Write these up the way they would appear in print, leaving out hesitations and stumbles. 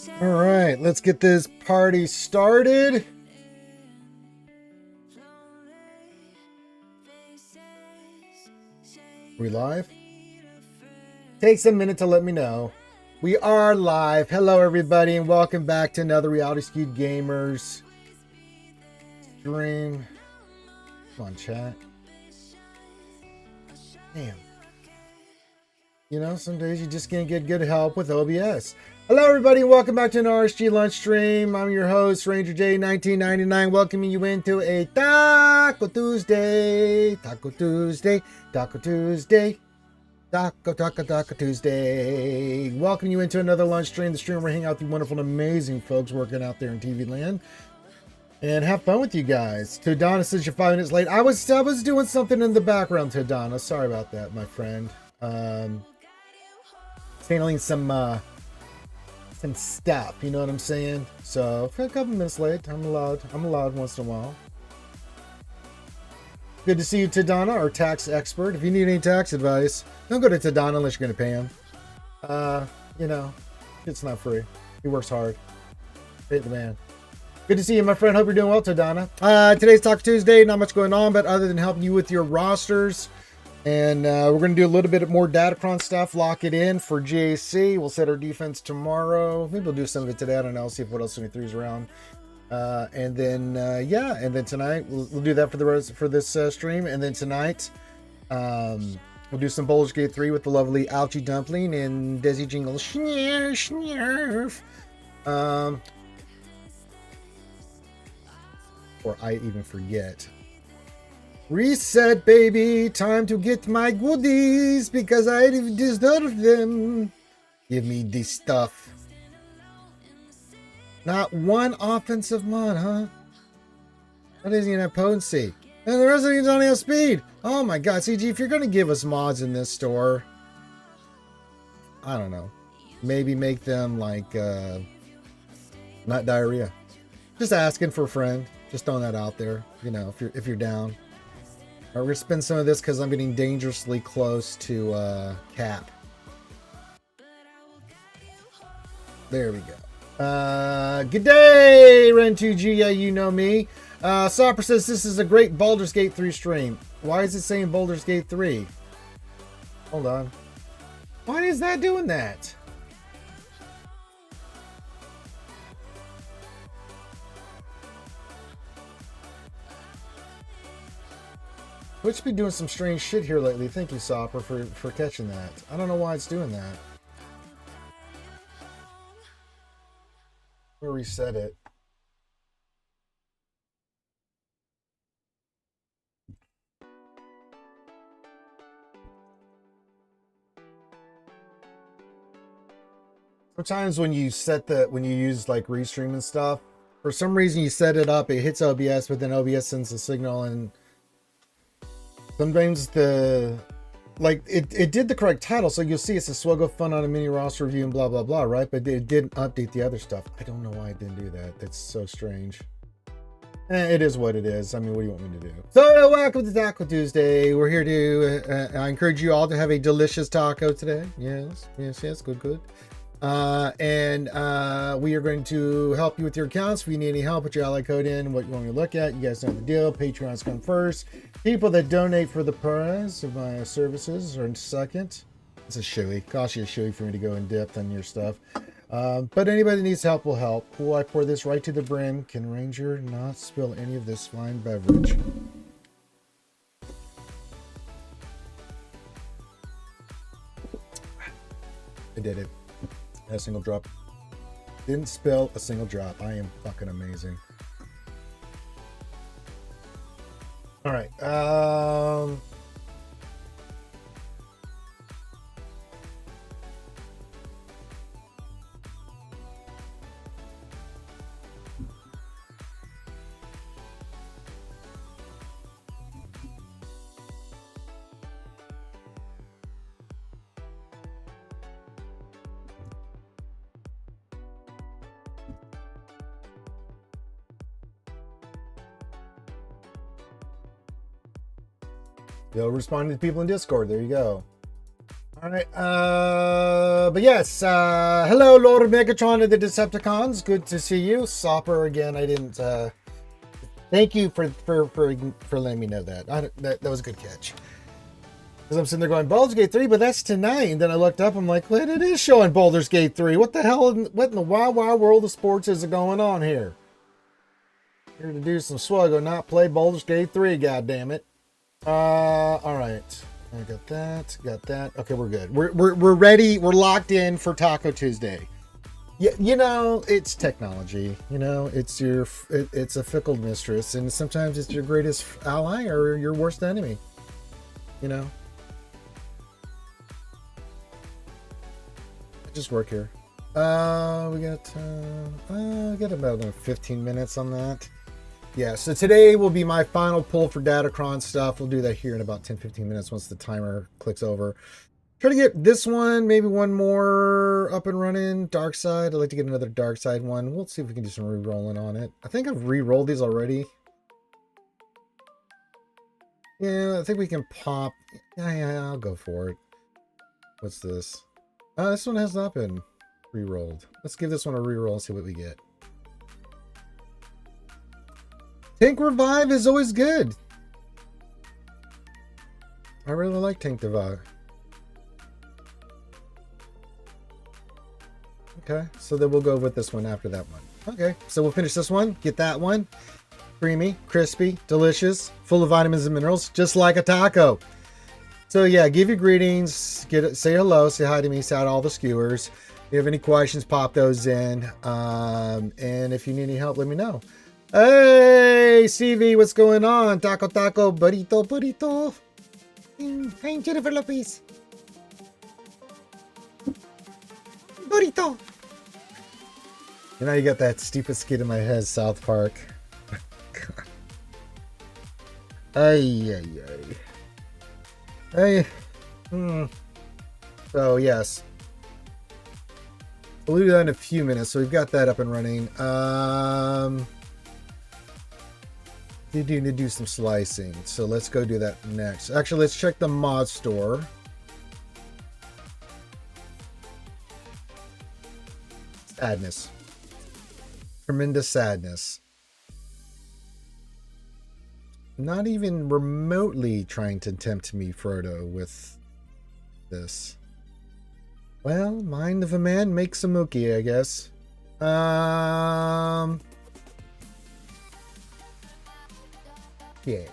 All right, let's get this party started. We live? Takes a minute to let me know. We are live. Hello, everybody, and welcome back to another Reality Skewed Gamers stream. Come on, chat. Damn. You know, some days you just can't get good help with OBS. Hello, everybody, and welcome back to an RSG lunch stream. I'm your host, Ranger J 1999, welcoming you into a Taco Tuesday. Taco Tuesday. Taco Tuesday. Taco Tuesday. Welcome you into another lunch stream. The stream where we hang out with you wonderful and amazing folks working out there in TV land. And have fun with you guys. Todana says you're 5 minutes late. I was doing something in the background, Todana. Sorry about that, my friend. Handling some stuff, you know what I'm saying? So for a couple minutes late, I'm allowed once in a while. Good to see you, Tadana, our tax expert. If you need any tax advice, don't go to Tadana unless you're gonna pay him. You know, it's not free. He works hard. Pay the man. Good to see you, my friend. Hope you're doing well, Tadana. Today's Taco Tuesday. Not much going on, but other than helping you with your rosters. And we're going to do a little bit more Datacron stuff, lock it in for GAC. We'll set our defense tomorrow. Maybe we'll do some of it today. I don't know. See if what else we throws around. And then tonight we'll do that for this stream. And then tonight we'll do some Baldur's Gate 3 with the lovely Ouchie Dumpling and Desi Jingle. Snurf. Or I even forget. Reset, baby. Time to get my goodies because I deserve them. Give me this stuff. Not one offensive mod, huh? That doesn't even have potency. And the rest of these don't have speed. Oh my god, CG, if you're going to give us mods in this store, I don't know. Maybe make them like, not diarrhea. Just asking for a friend. Just throwing that out there, you know, if you're down. All right, we're gonna spend some of this because I'm getting dangerously close to cap. There we go. Good day, Ren2G. Yeah, you know me. Sopper says this is a great Baldur's Gate 3 stream. Why is it saying Baldur's Gate 3? Hold on. Why is that doing that? Twitch been doing some strange shit here lately. Thank you, Sopper, for catching that. I don't know why it's doing that. We'll reset it. Sometimes when you use like restream and stuff, for some reason you set it up, it hits OBS, but then OBS sends a signal and sometimes it did the correct title, so you'll see it's a Swgoh fun on a mini roster review and blah blah blah, right? But it didn't update the other stuff. I don't know why it didn't do that. That's so strange. It is what it is. I mean, what do you want me to do? So welcome to Taco Tuesday. We're here to I encourage you all to have a delicious taco today. Yes, good. We are going to help you with your accounts. If you need any help, put your ally code in, what you want me to look at. You guys know the deal. Patreons come first. People that donate for the price of my services are in second. It's a shoey. Cost you a shoey for me to go in depth on your stuff. But anybody that needs help will help. Cool, I pour this right to the brim. Can Ranger not spill any of this fine beverage? I did it. A single drop. Didn't spill a single drop. I am fucking amazing. All right. You'll respond to the people in Discord. There you go. All right. But yes. Hello, Lord Megatron of the Decepticons. Good to see you, Sopper. Again, I didn't. Thank you for letting me know that. That was a good catch. Because I'm sitting there going, Baldur's Gate 3, but that's tonight. And then I looked up, I'm like, what? It is showing Baldur's Gate 3. What the hell? What in the wild world of sports is going on here? Here to do some Swgoh, not play Baldur's Gate 3, goddammit. All right. I got that. Got that. Okay, we're good. We're ready. We're locked in for Taco Tuesday. Yeah, you know, it's technology. You know, it's a fickle mistress, and sometimes it's your greatest ally or your worst enemy. You know. Just work here. We got about 15 minutes on that. Yeah, so today will be my final pull for Datacron stuff. We'll do that here in about 10-15 minutes once the timer clicks over. Try to get this one, maybe one more up and running. Dark Side. I'd like to get another Dark Side one. We'll see if we can do some re-rolling on it. I think I've re-rolled these already. Yeah, I think we can pop. Yeah, I'll go for it. What's this? This one has not been re-rolled. Let's give this one a re-roll and see what we get. Tank Revive is always good. I really like Tank Revive. Okay, so then we'll go with this one after that one. Okay, so we'll finish this one, get that one. Creamy, crispy, delicious, full of vitamins and minerals, just like a taco. So yeah, give your greetings, say hello, say hi to me, say hi to all the skewers. If you have any questions, pop those in. And if you need any help, let me know. Hey, CV, what's going on? Taco, burrito. Hey, Jennifer Lopez. Burrito. You know, you got that stupid skit in my head, South Park. Ay. Hey. So, yes. We'll do that in a few minutes. So we've got that up and running. You do need to do some slicing. So let's go do that next. Actually, let's check the mod store. Sadness. Tremendous sadness. Not even remotely trying to tempt me, Frodo, with this. Well, mind of a man makes a mookie, I guess. Shit.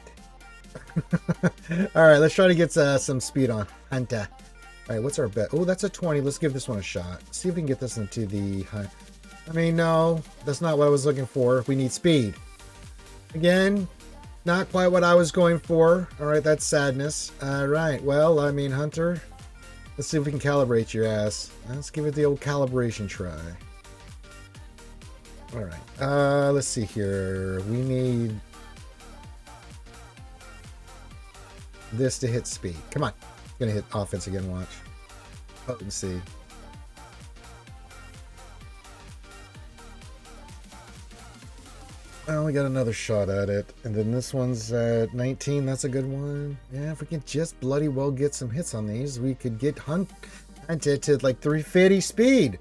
Alright, let's try to get some speed on Hunter. Alright, what's our bet? Oh, that's a 20. Let's give this one a shot. See if we can get this into the... I mean, no, that's not what I was looking for. We need speed. Again, not quite what I was going for. Alright, that's sadness. Alright, well, I mean, Hunter, let's see if we can calibrate your ass. Let's give it the old calibration try. Alright, let's see here. We need this to hit speed. Come on. Gonna hit offense again, watch. Potency. Well, we got another shot at it. And then this one's at 19. That's a good one. Yeah, if we can just bloody well get some hits on these, we could get Hunted to like 350 speed.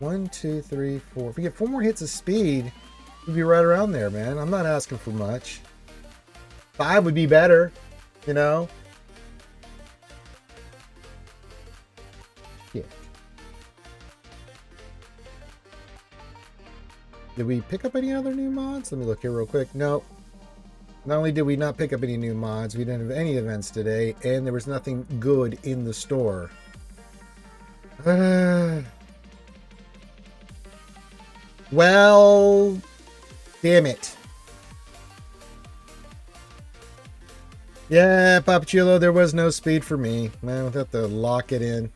1, 2, 3, 4. If we get 4 more hits of speed, we'd be right around there, man. I'm not asking for much. 5 would be better, you know? Yeah. Did we pick up any other new mods? Let me look here real quick. No. Not only did we not pick up any new mods, we didn't have any events today, and there was nothing good in the store. Well, damn it. Yeah, Papachulo, there was no speed for me. Man, we'll have to lock it in.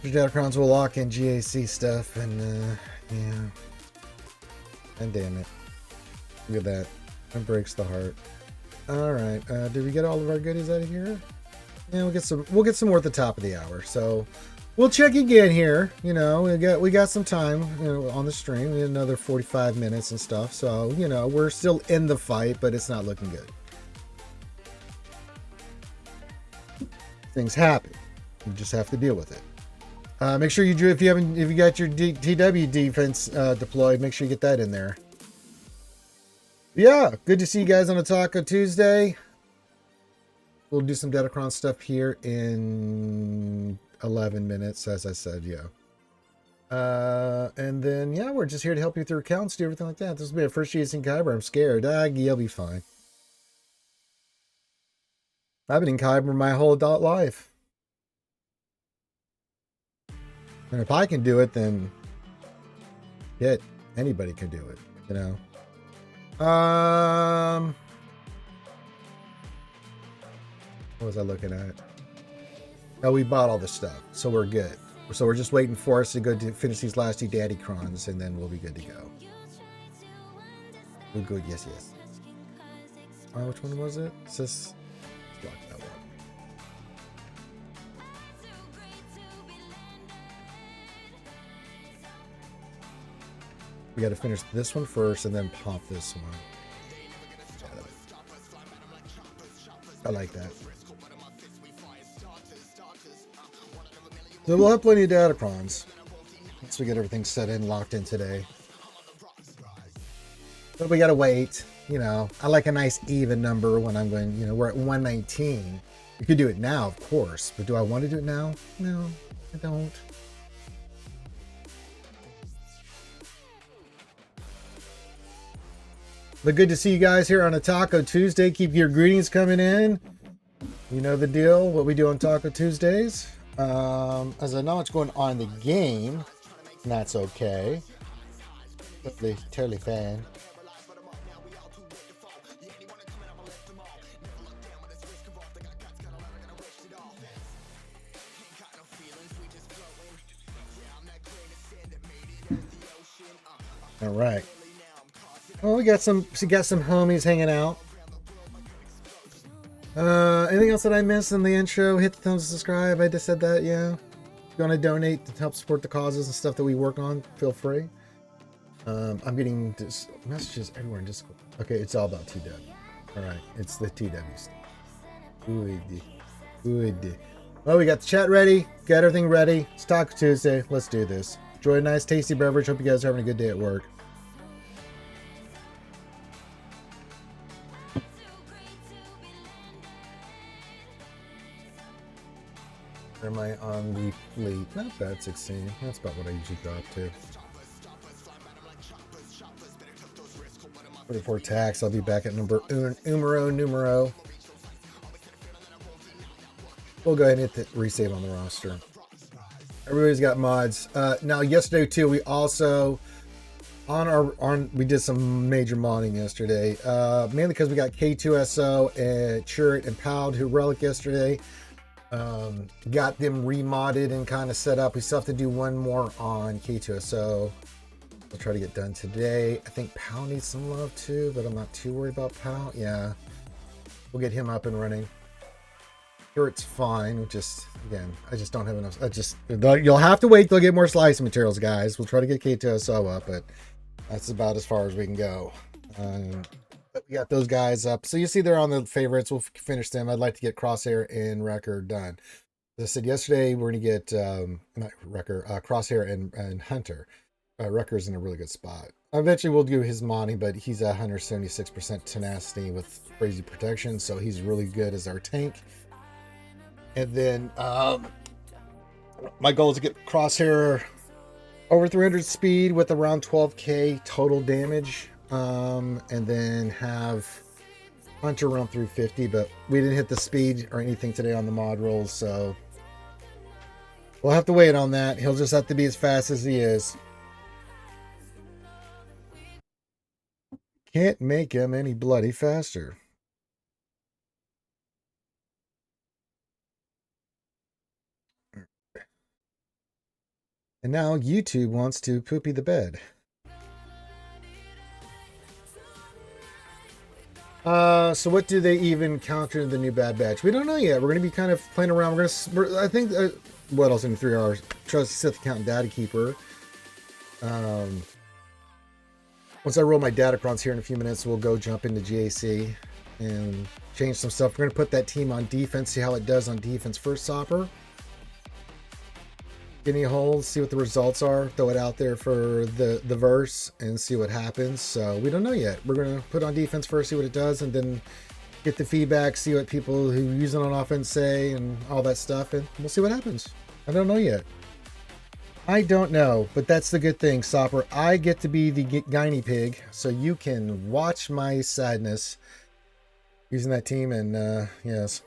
Datacrons will lock in GAC stuff, and yeah. And damn it. Look at that. That breaks the heart. Alright, did we get all of our goodies out of here? Yeah, we'll get some more at the top of the hour. So we'll check again here. You know, we got some time, you know, on the stream. We had another 45 minutes and stuff. So, you know, we're still in the fight, but it's not looking good. Things happen. You just have to deal with it. Make sure you do, if you got your TW defense deployed, make sure you get that in there. Yeah, good to see you guys on a Taco Tuesday. We'll do some Datacron stuff here in 11 minutes, as I said, yeah. And then, yeah, we're just here to help you through accounts, do everything like that. This will be a first chasing Kyber. I'm scared. You'll be fine. I've been in Kyber my whole adult life. And if I can do it, then anybody can do it, you know. What was I looking at? Oh, we bought all this stuff, so we're good. So we're just waiting for us to go to finish these last 2 daddy crons, and then we'll be good to go. We're good, yes. Which one was it? It's this. Let's lock that one. We got to finish this one first, and then pop this one. I like that. So we'll have plenty of Datacrons once we get everything set in, locked in today. But we gotta wait. You know, I like a nice even number when I'm going, you know, we're at 119. We could do it now, of course, but do I want to do it now? No, I don't. But good to see you guys here on a Taco Tuesday. Keep your greetings coming in. You know the deal, what we do on Taco Tuesdays. As I know what's going on in the game, and that's okay. Totally fan. All right. Well, we got some homies hanging out. Anything else that I missed in the intro? Hit the thumbs and subscribe. I just said that, yeah. If you want to donate to help support the causes and stuff that we work on, feel free. I'm getting messages everywhere in Discord. Okay, it's all about TW. All right, it's the TW stuff. Good. Well, we got the chat ready. Got everything ready. It's Taco Tuesday. Let's do this. Enjoy a nice, tasty beverage. Hope you guys are having a good day at work. Am I on the fleet? Not bad, 16. That's about what I usually go up to. 44 tax. I'll be back at numero. We'll go ahead and hit the resave on the roster. Everybody's got mods. Now, yesterday too, we also we did some major modding yesterday. Mainly because we got K2SO and Churret and Pound who relic yesterday. Got them remodded and kind of set up. We still have to do one more on K2SO. We'll try to get done today. I think Pow needs some love too, but I'm not too worried about Pow. Yeah, we'll get him up and running. Sure, it's fine. Again, I just don't have enough. You'll have to wait till I get more slicing materials, guys. We'll try to get K2SO up, but that's about as far as we can go. But we got those guys up. So you see they're on the favorites. We'll finish them. I'd like to get Crosshair and Wrecker done. As I said yesterday, we're going to get not Wrecker, Crosshair and Hunter. Wrecker's in a really good spot. Eventually we'll do his modding, but he's 176% tenacity with crazy protection, so he's really good as our tank. And then my goal is to get Crosshair over 300 speed with around 12k total damage. And then have Hunter run through 50, but we didn't hit the speed or anything today on the mod rolls, so we'll have to wait on that. He'll just have to be as fast as he is. Can't make him any bloody faster. And now YouTube wants to poopy the bed. So what do they even counter in the new Bad Batch? We don't know yet. We're going to be kind of playing around. I think, what else in 3 hours? Trust Sith Count Data Keeper. Once I roll my Datacrons here in a few minutes, we'll go jump into GAC and change some stuff. We're going to put that team on defense, see how it does on defense first, Sopper. guinea hole, see what the results are, throw it out there for the verse, and see what happens. So we don't know yet. We're gonna put on defense first, see what it does, and then get the feedback, see what people who use it on offense say, and all that stuff, and we'll see what happens. I don't know yet. I don't know, but that's the good thing, Sopper. I get to be the guinea pig, so you can watch my sadness using that team, and yes.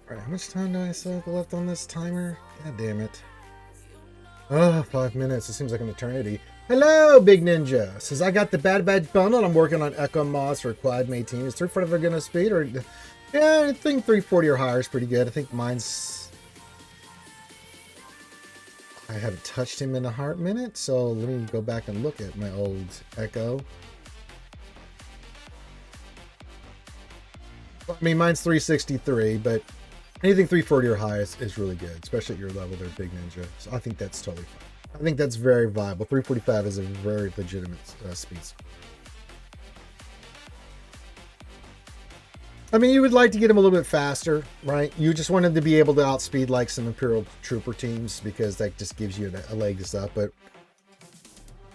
Alright, how much time do I still have left on this timer? God damn it. Oh, 5 minutes. It seems like an eternity. Hello, Big Ninja. Says, I got the Bad Badge bundle. I'm working on Echo Moss for Quad Mate team. Is 340 gonna speed? Or yeah, I think 340 or higher is pretty good. I think mine's... I haven't touched him in a hard minute, so let me go back and look at my old Echo. I mean, mine's 363, but anything 340 or high is really good, especially at your level there, Big Ninja. So I think that's totally fine. I think that's very viable. 345 is a very legitimate speed. I mean, you would like to get him a little bit faster, right? You just want him to be able to outspeed like some Imperial Trooper teams because that just gives you a leg up. But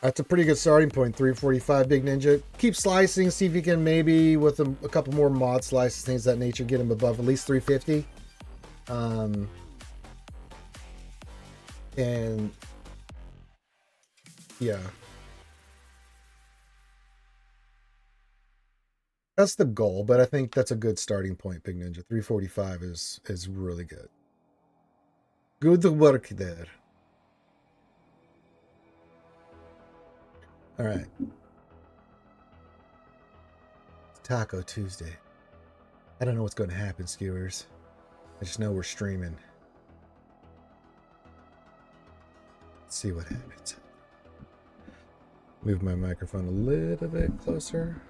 that's a pretty good starting point, 345 Big Ninja. Keep slicing, see if you can maybe with a couple more mod slices, things of that nature, get him above at least 350. And yeah, that's the goal, but I think that's a good starting point, Big Ninja. 345 is really good. Good work there. All right. It's Taco Tuesday. I don't know what's going to happen, skewers. I just know we're streaming. Let's see what happens. Move my microphone a little bit closer.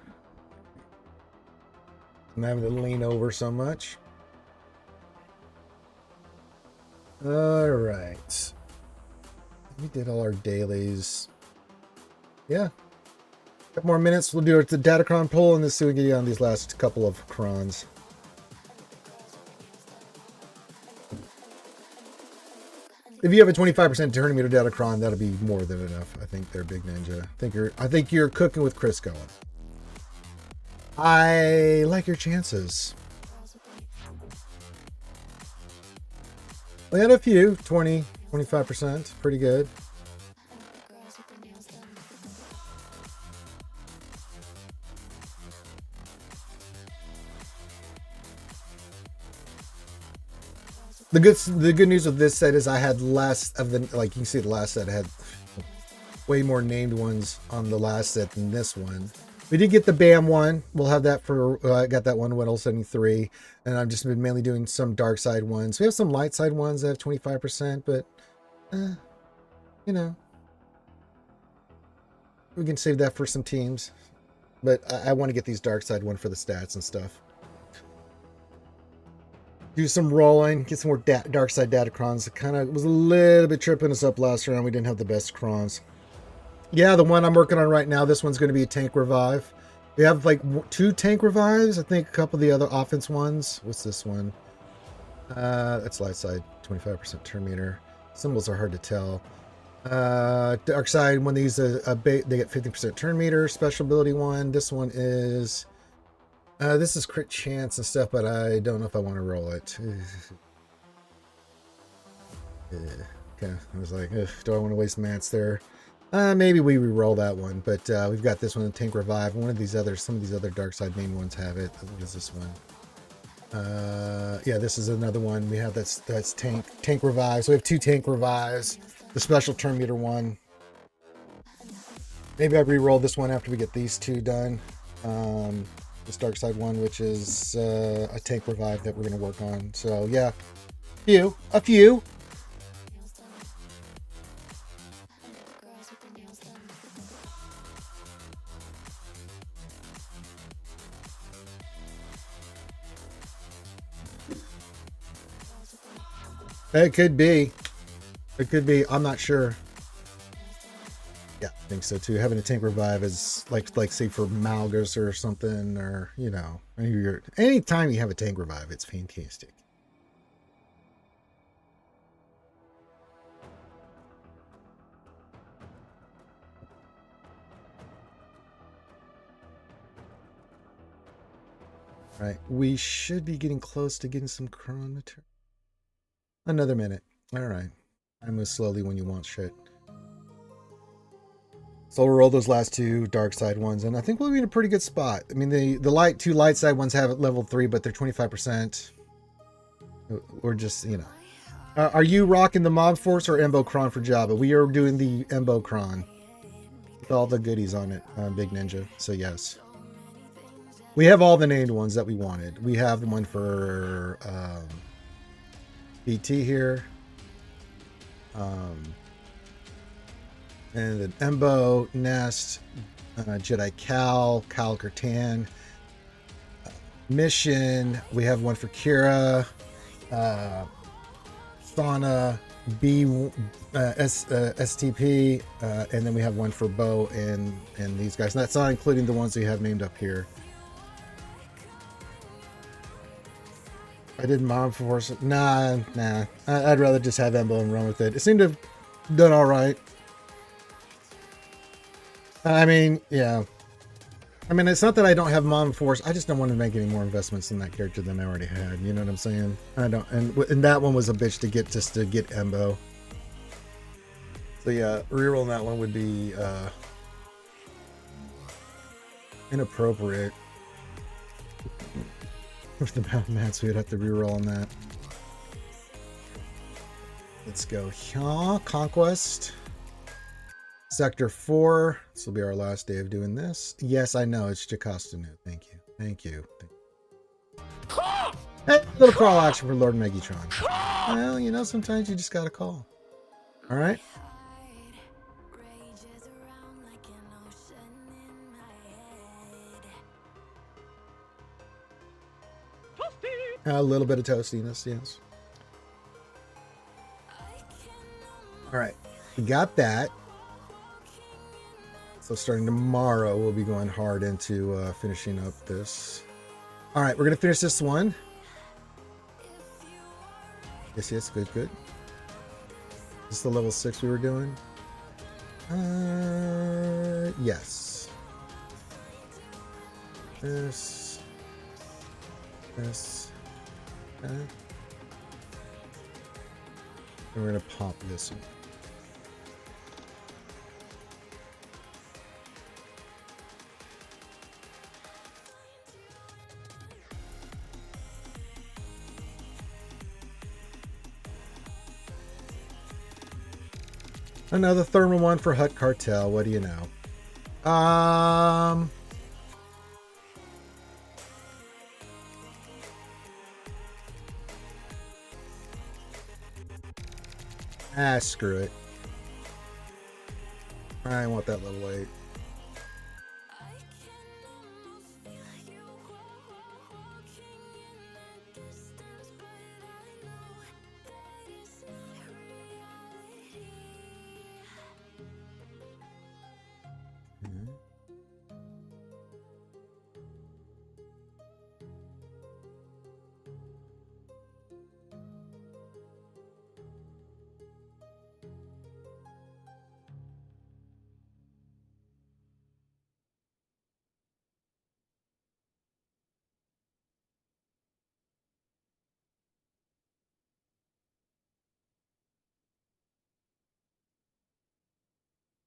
I'm having to lean over so much. All right. We did all our dailies. Yeah. A couple more minutes. We'll do the Datacron poll and then see what we can get on these last couple of crons. If you have a 25% turn meter Datacron, that'll be more than enough. I think they're Big Ninja. I think you're cooking with Crisco. I like your chances. We had a few, 20, 25%, pretty good. The good news with this set is I had less of the, like you can see the last set had way more named ones on the last set than this one. We did get the BAM one. We'll have that for, I got that one, Whittle 73, and I've just been mainly doing some dark side ones. We have some light side ones that have 25%, but, you know, we can save that for some teams. But I want to get these dark side one for the stats and stuff. Do some rolling, get some more dark side Datacrons. It kind of was a little bit tripping us up last round. We didn't have the best crons. Yeah, the one I'm working on right now, this one's going to be a tank revive. We have like 2 tank revives. I think a couple of the other offense ones. What's this one? That's light side, 25% turn meter. Symbols are hard to tell. Dark side, when they use they get 50% turn meter. Special ability one. This one is... this is crit chance and stuff, but I don't know if I want to roll it. Okay, I was like, do I want to waste mats there? Maybe we re-roll that one, but we've got this one, the Tank Revive. One of these others, some of these other Dark Side main ones have it. What is this one? Yeah, this is another one. We have that's Tank Revive. So we have 2 Tank Revives. The special turn meter one. Maybe I re-roll this one after we get these 2 done. This Dark Side one, which is a Tank Revive that we're going to work on. So yeah, a few. It could be. It could be. I'm not sure. Yeah, I think so too. Having a tank revive is like say for Malgus or something, or you know, anytime you have a tank revive, it's fantastic. All right, we should be getting close to getting some chronometer. Another minute. All right. I move slowly when you want shit. So we'll roll those last two dark side ones, and I think we'll be in a pretty good spot. I mean, the two light side ones have it level 3, but they're 25%. We're just, you know. Are you rocking the Mob Force or Embo Cron for Java? We are doing the Embo Cron with all the goodies on it, Big Ninja. So yes, we have all the named ones that we wanted. We have the one for BT here, and then Embo, Nest, Jedi Cal Kertan, Mission. We have one for Kira, Sauna, B, STP, and then we have one for Bo and these guys. And that's not including the ones we have named up here. I did Mob Force. Nah. I'd rather just have Embo and run with it. It seemed to have done all right. I mean, yeah. I mean, it's not that I don't have Mob Force. I just don't want to make any more investments in that character than I already had. You know what I'm saying? I don't. And that one was a bitch to get Embo. So yeah, rerolling that one would be inappropriate. With the Battle Mats, we would have to reroll on that. Let's go here. Conquest. Sector 4. This will be our last day of doing this. Yes, I know. It's Jocasta. Thank you. Thank you. Hey, little call action for Lord Megatron. Well, you know, sometimes you just gotta call. All right. A little bit of toastiness, yes. All right. We got that. So starting tomorrow, we'll be going hard into finishing up this. All right, we're going to finish this one. Yes, good. Is this the level 6 we were doing? Yes. This. Okay. And we're going to pop this one. Another thermal one for Hut Cartel. What do you know? Screw it. I want that level 8.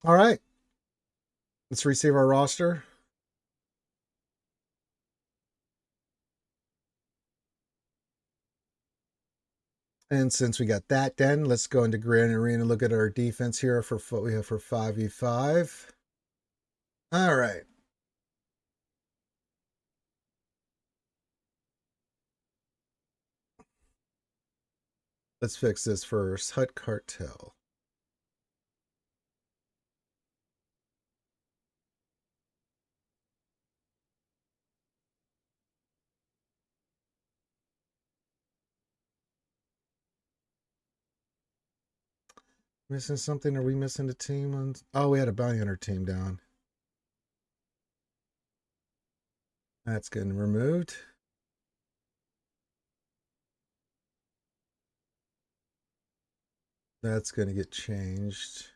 All right. Let's receive our roster. And since we got that done, let's go into Grand Arena and look at our defense here for what we have for 5v5. All right. Let's fix this first. Hut Cartel. Missing something? Are we missing a team? Oh, we had a bounty hunter team down. That's getting removed. That's going to get changed.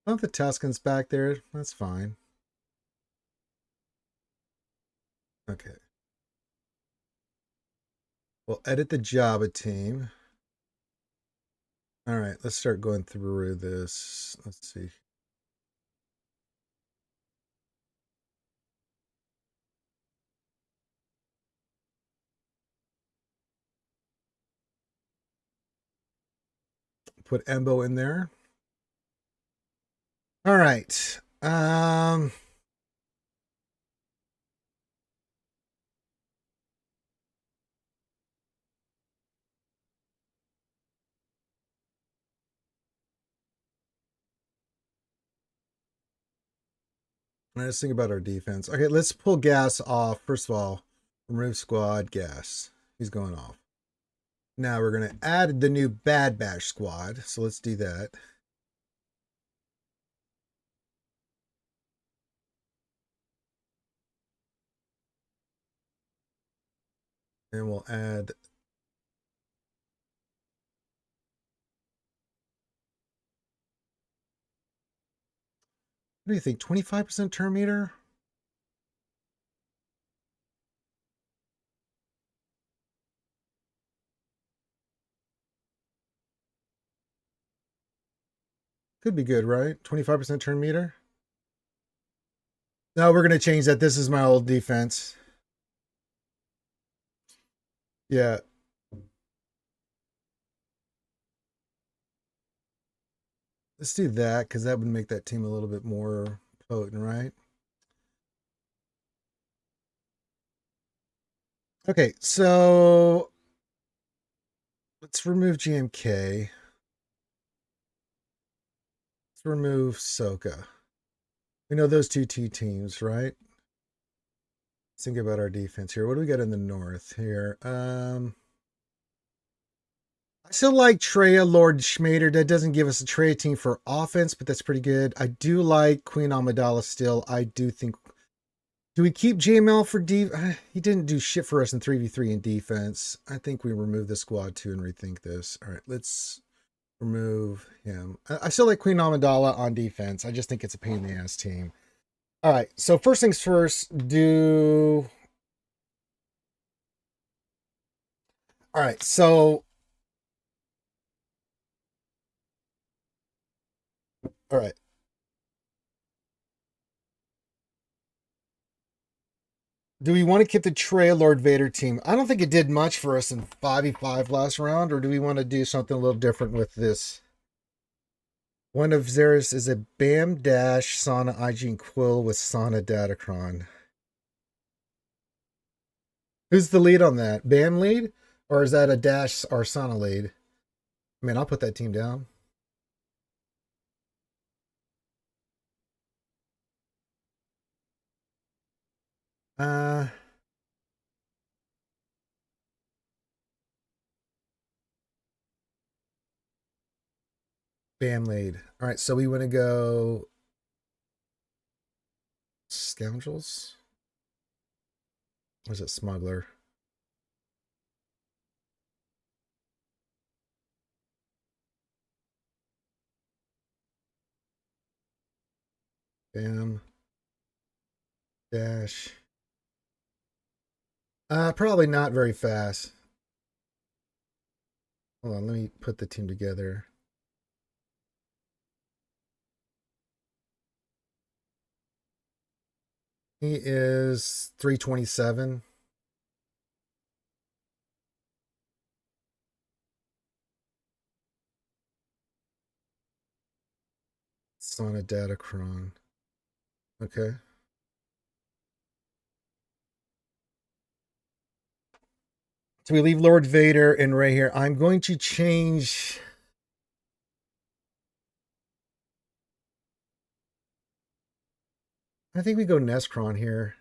Oh, the Tuscan's back there. That's fine. Okay. We'll edit the Java team. All right, let's start going through this. Let's see. Put Embo in there. All right. Let's think about our defense. Okay, let's pull gas off. First of all, remove squad gas. He's going off. Now we're going to add the new Bad Bash squad. So let's do that. And we'll add. What do you think? 25% turn meter? Could be good, right? 25% turn meter? No, we're going to change that. This is my old defense. Yeah. Let's do that because that would make that team a little bit more potent, right? Okay, so let's remove GMK. Let's remove Soka. We know those two T teams, right? Let's think about our defense here. What do we got in the north here? I still like Treya Lord Schmader. That doesn't give us a Treya team for offense, but that's pretty good. I do like Queen Amidala still. I do think. Do we keep JML for he didn't do shit for us in 3v3 in defense. I think we remove the squad too and rethink this. All right, let's remove him. I still like Queen Amidala on defense. I just think it's a pain in the ass team. All right, so first things first, all right, so all right. Do we want to keep the Trey Lord Vader team? I don't think it did much for us in 5v5 last round, or do we want to do something a little different with this? One of theirs is a Bam Dash Sana IG and Quill with Sana Datacron. Who's the lead on that? Bam lead? Or is that a Dash or Sana lead? I mean, I'll put that team down. Uh, Bam lead. All right, so we want to go Scoundrels? Or is it Smuggler? Bam. Dash. Probably not very fast. Hold on, let me put the team together. He is 327. Sana Datacron. Okay. So we leave Lord Vader and Rey here. I'm going to change. I think we go Neskron here.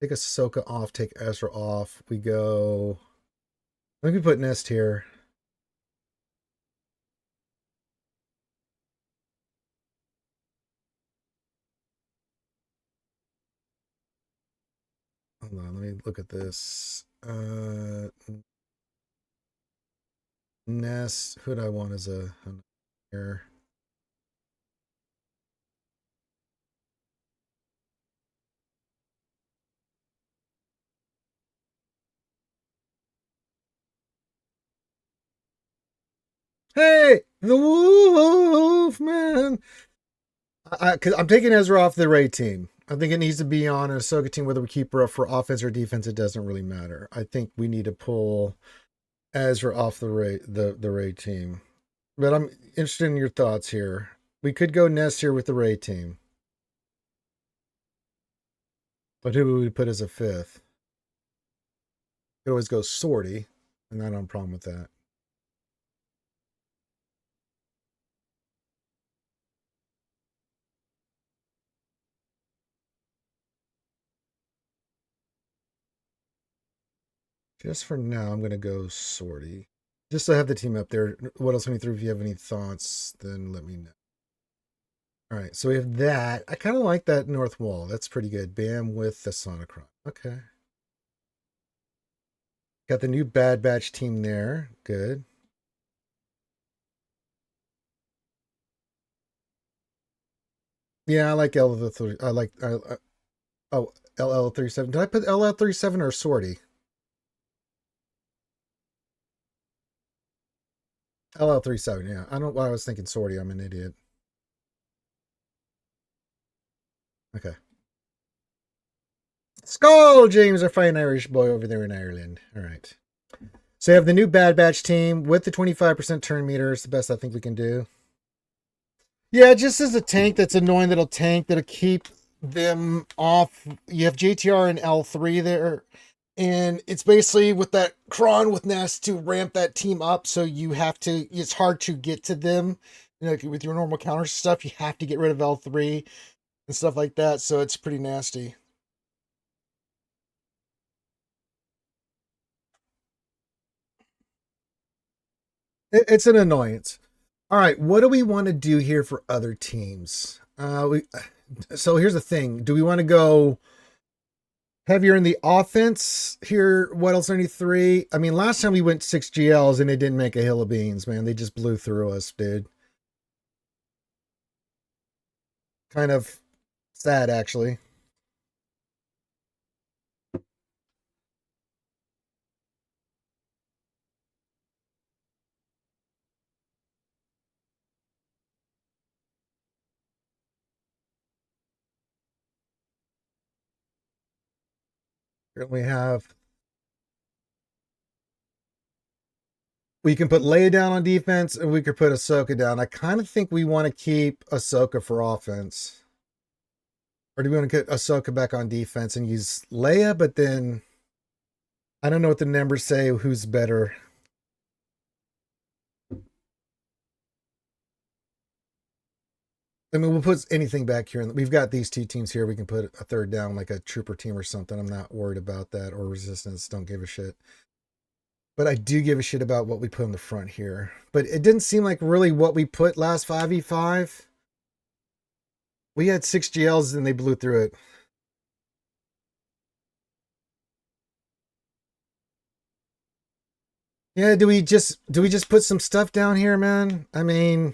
Take Ahsoka off, take Ezra off. We go. Let me put Nest here. Hold on, let me look at this. Nest. Who do I want as a here? Hey, the Wolf Man. Cause I'm taking Ezra off the Ray team. I think it needs to be on a Ahsoka team, whether we keep her up for offense or defense. It doesn't really matter. I think we need to pull Ezra off the Ray team. But I'm interested in your thoughts here. We could go Nest here with the Ray team. But who would we put as a fifth? Could always go Sortie, and I don't have a problem with that. Just for now, I'm going to go Sortie. Just to have the team up there. What else can you through? If you have any thoughts, then let me know. All right, so we have that. I kind of like that north wall. That's pretty good. Bam with the Sonicron. Okay. Got the new Bad Batch team there. Good. Yeah, I like LL3. Oh, LL37. Did I put LL37 or Sortie? LL37, yeah. I don't know why I was thinking Sortie. I'm an idiot. Okay. Skull James, our fine Irish boy over there in Ireland. All right. So you have the new Bad Batch team with the 25% turn meter. It's the best I think we can do. Yeah, just as a tank that's annoying, that'll keep them off. You have JTR and L3 there. And it's basically with that cron with Nest to ramp that team up. So you have to, it's hard to get to them. Like with your normal counter stuff, you have to get rid of L3 and stuff like that. So it's pretty nasty. It's an annoyance. All right, what do we want to do here for other teams? So here's the thing: do we want to go heavier in the offense here? What else? 93. I mean, last time we went 6 GLs and they didn't make a hill of beans, man. They just blew through us, dude. Kind of sad, actually. We have. We can put Leia down on defense, and we could put Ahsoka down. I kind of think we want to keep Ahsoka for offense. Or do we want to get Ahsoka back on defense and use Leia? But then I don't know what the numbers say. Who's better? I mean, we'll put anything back here. We've got these two teams here. We can put a third down, like a trooper team or something. I'm not worried about that. Or resistance. Don't give a shit. But I do give a shit about what we put in the front here. But it didn't seem like really what we put last 5v5. We had 6 GLs and they blew through it. Yeah, do we just put some stuff down here, man? I mean,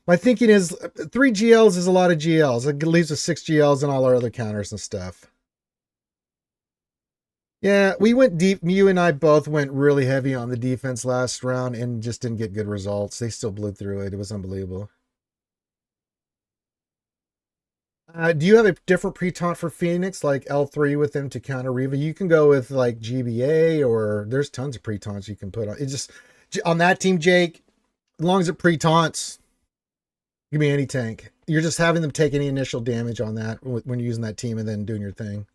my thinking is 3 GLs is a lot of GLs. It leaves us 6 GLs and all our other counters and stuff. Yeah, we went deep. You and I both went really heavy on the defense last round and just didn't get good results. They still blew through it. It was unbelievable. Do you have a different pre-taunt for Phoenix, like L3 with them to counter Reva? You can go with like GBA, or there's tons of pre-taunts you can put on. It's just on that team, Jake. As long as it pre-taunts, give me any tank. You're just having them take any initial damage on that when you're using that team and then doing your thing.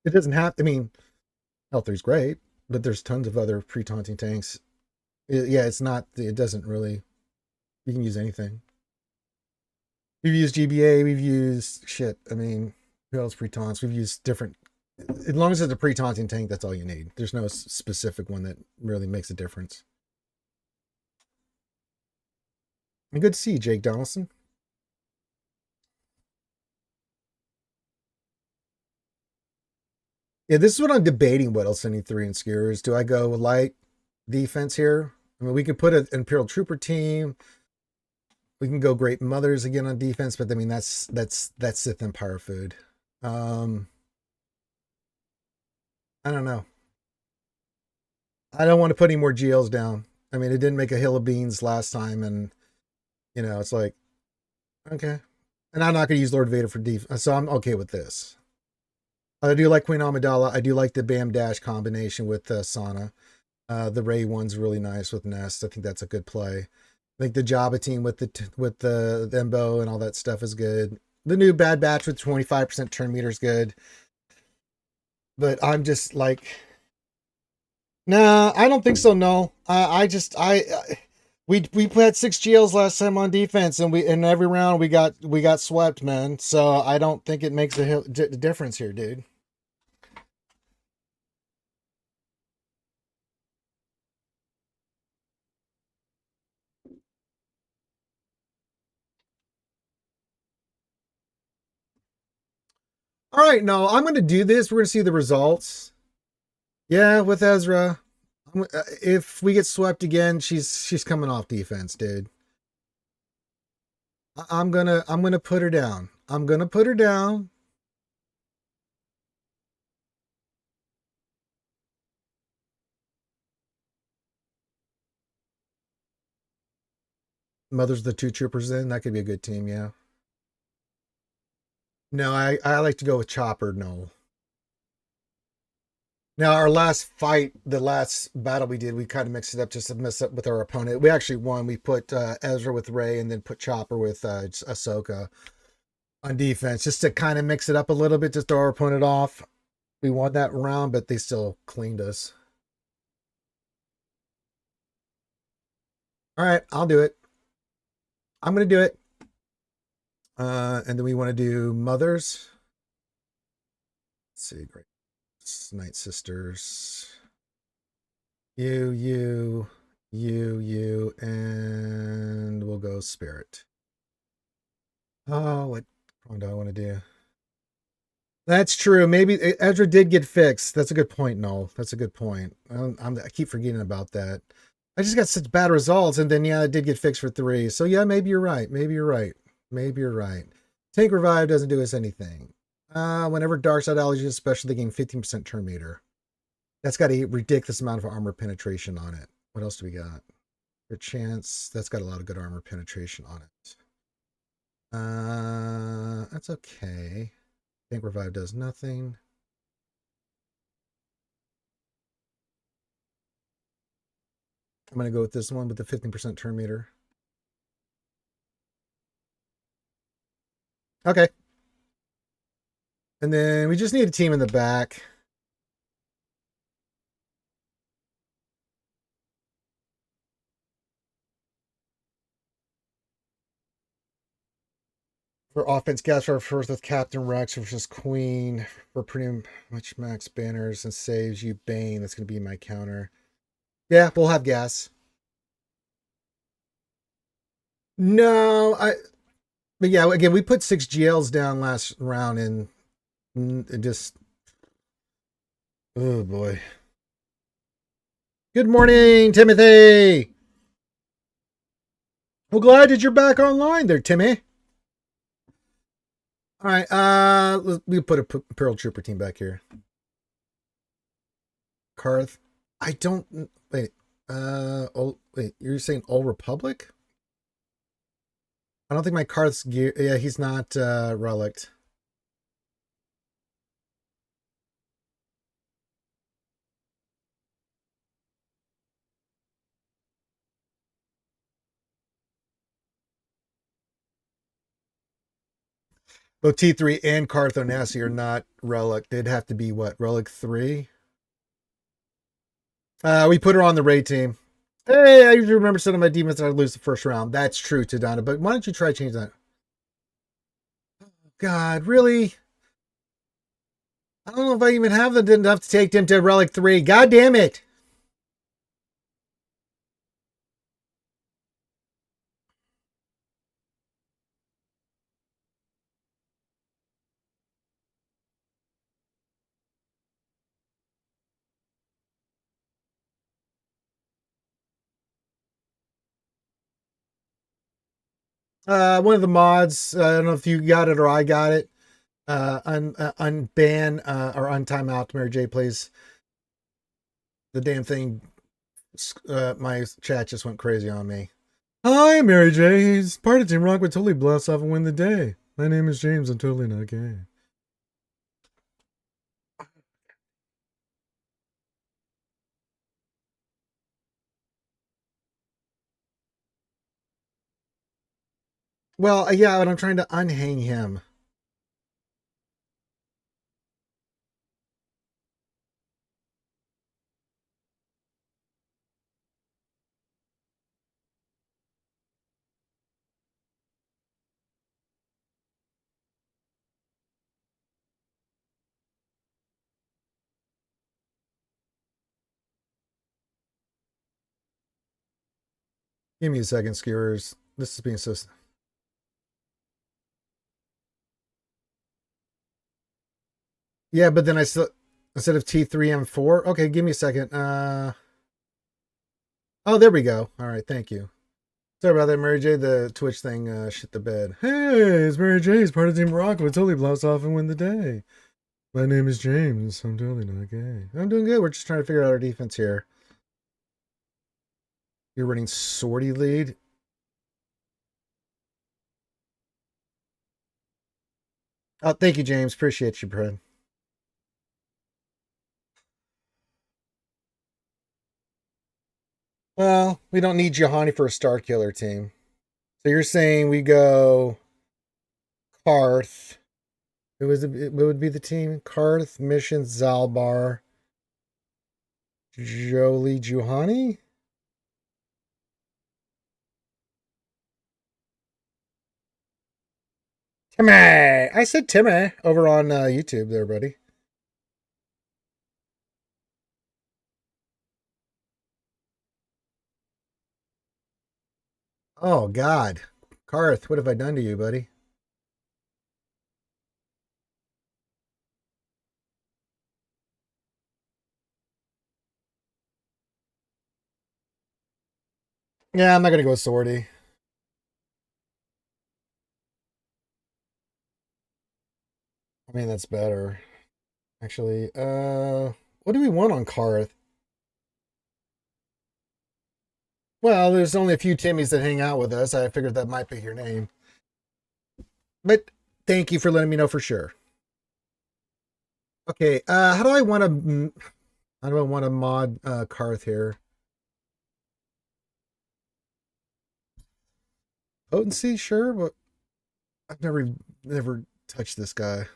It doesn't have. I mean, L3 is great, but there's tons of other pre-taunting tanks. Yeah, it's not. It doesn't really. You can use anything. We've used GBA. We've used shit. I mean, who else pre-taunts? We've used different. As long as it's a pre-taunting tank, that's all you need. There's no specific one that really makes a difference. And good to see you, Jake Donaldson. Yeah, this is what I'm debating. What else I need 3 in skewers? Do I go light defense here? I mean, we could put an Imperial Trooper team. We can go Great Mothers again on defense, but I mean that's Sith Empire food. I don't know. I don't want to put any more GLs down. I mean, it didn't make a hill of beans last time, and it's like, okay. And I'm not going to use Lord Vader for defense, so I'm okay with this. I do like Queen Amidala. I do like the Bam Dash combination with Sana. The Ray one's really nice with Nest. I think that's a good play. I think the Jabba team with the Embo and all that stuff is good. The new Bad Batch with 25% turn meter is good. But I'm just like, nah, I don't think so. No, we had 6 GLs last time on defense, and in every round we got swept, man. So I don't think it makes a difference here, dude. All right, no, I'm going to do this. We're going to see the results. Yeah, with Ezra. If we get swept again, she's coming off defense, dude. I'm gonna put her down. I'm gonna put her down. Mother's the 2 troopers in. That could be a good team, yeah. No, I like to go with Chopper, no. Now, our last fight, the last battle we did, we kind of mixed it up just to mess up with our opponent. We actually won. We put Ezra with Rey and then put Chopper with Ahsoka on defense just to kind of mix it up a little bit, just throw our opponent off. We won that round, but they still cleaned us. All right, I'll do it. I'm going to do it. And then we want to do Mothers. Let's see, great. Night Sisters. You, and we'll go Spirit. Oh, what one do I want to do? That's true. Maybe Ezra did get fixed. That's a good point, Noel. That's a good point. I keep forgetting about that. I just got such bad results, and then yeah, it did get fixed for 3. So yeah, maybe you're right. Maybe you're right. Maybe you're right. Tank Revive doesn't do us anything. Whenever Dark Side allies use special, they gain 15% turn meter. That's got a ridiculous amount of armor penetration on it. What else do we got? For chance, that's got a lot of good armor penetration on it. That's okay. Tank Revive does nothing. I'm going to go with this one with the 15% turn meter. Okay. And then we just need a team in the back. For offense, Gasper first with Captain Rex versus Queen for pretty much max banners and saves you Bane. That's going to be my counter. Yeah, we'll have gas. No, but yeah, again, we put 6 GLs down last round and it just, oh boy. Good morning, Timothy. Well, glad that you're back online there, Timmy. All right, we put a Pearl Trooper team back here. Karth. I don't wait. Wait, you're saying Old Republic? I don't think my Karth's gear. Yeah, he's not relict. Both T3 and Karth Onasi are not relic. They'd have to be what, relic 3? We put her on the raid team. Hey, I usually remember setting my demons that I'd lose the first round. That's true, Tadana, but why don't you try changing that? God, really? I don't know if I even have enough to take him to Relic 3. God damn it! One of the mods, I don't know if you got it or I got it. Unban or untime out Mary J, please. The damn thing, my chat just went crazy on me. Hi, Mary J. He's part of Team Rock would totally blast off and win the day. My name is James. I'm totally not gay. Well, yeah, but I'm trying to unhang him. Give me a second, skewers. This is being so. Yeah, but then I still instead of T3M4. Okay, give me a second. Oh, there we go. All right, thank you. Sorry about that, Mary J. The Twitch thing shit the bed. Hey, it's Mary J. He's part of Team Rock would totally blast off and win the day. My name is James. I'm totally not gay. I'm doing good. We're just trying to figure out our defense here. You're running sortie lead. Oh, thank you, James. Appreciate you, Brad. Well, we don't need Johanny for a star killer team. So you're saying we go Karth. What would be the team? Karth, Mission, Zalbar, Jolie, Juhani? Timmy! I said Timmy over on YouTube there, buddy. Oh, God. Karth, what have I done to you, buddy? Yeah, I'm not going to go with Swordy. I mean, that's better. Actually, what do we want on Karth? Well, there's only a few Timmys that hang out with us. I figured that might be your name. But thank you for letting me know for sure. Okay, how do I want to mod Karth here? Potency, sure, but I've never touched this guy.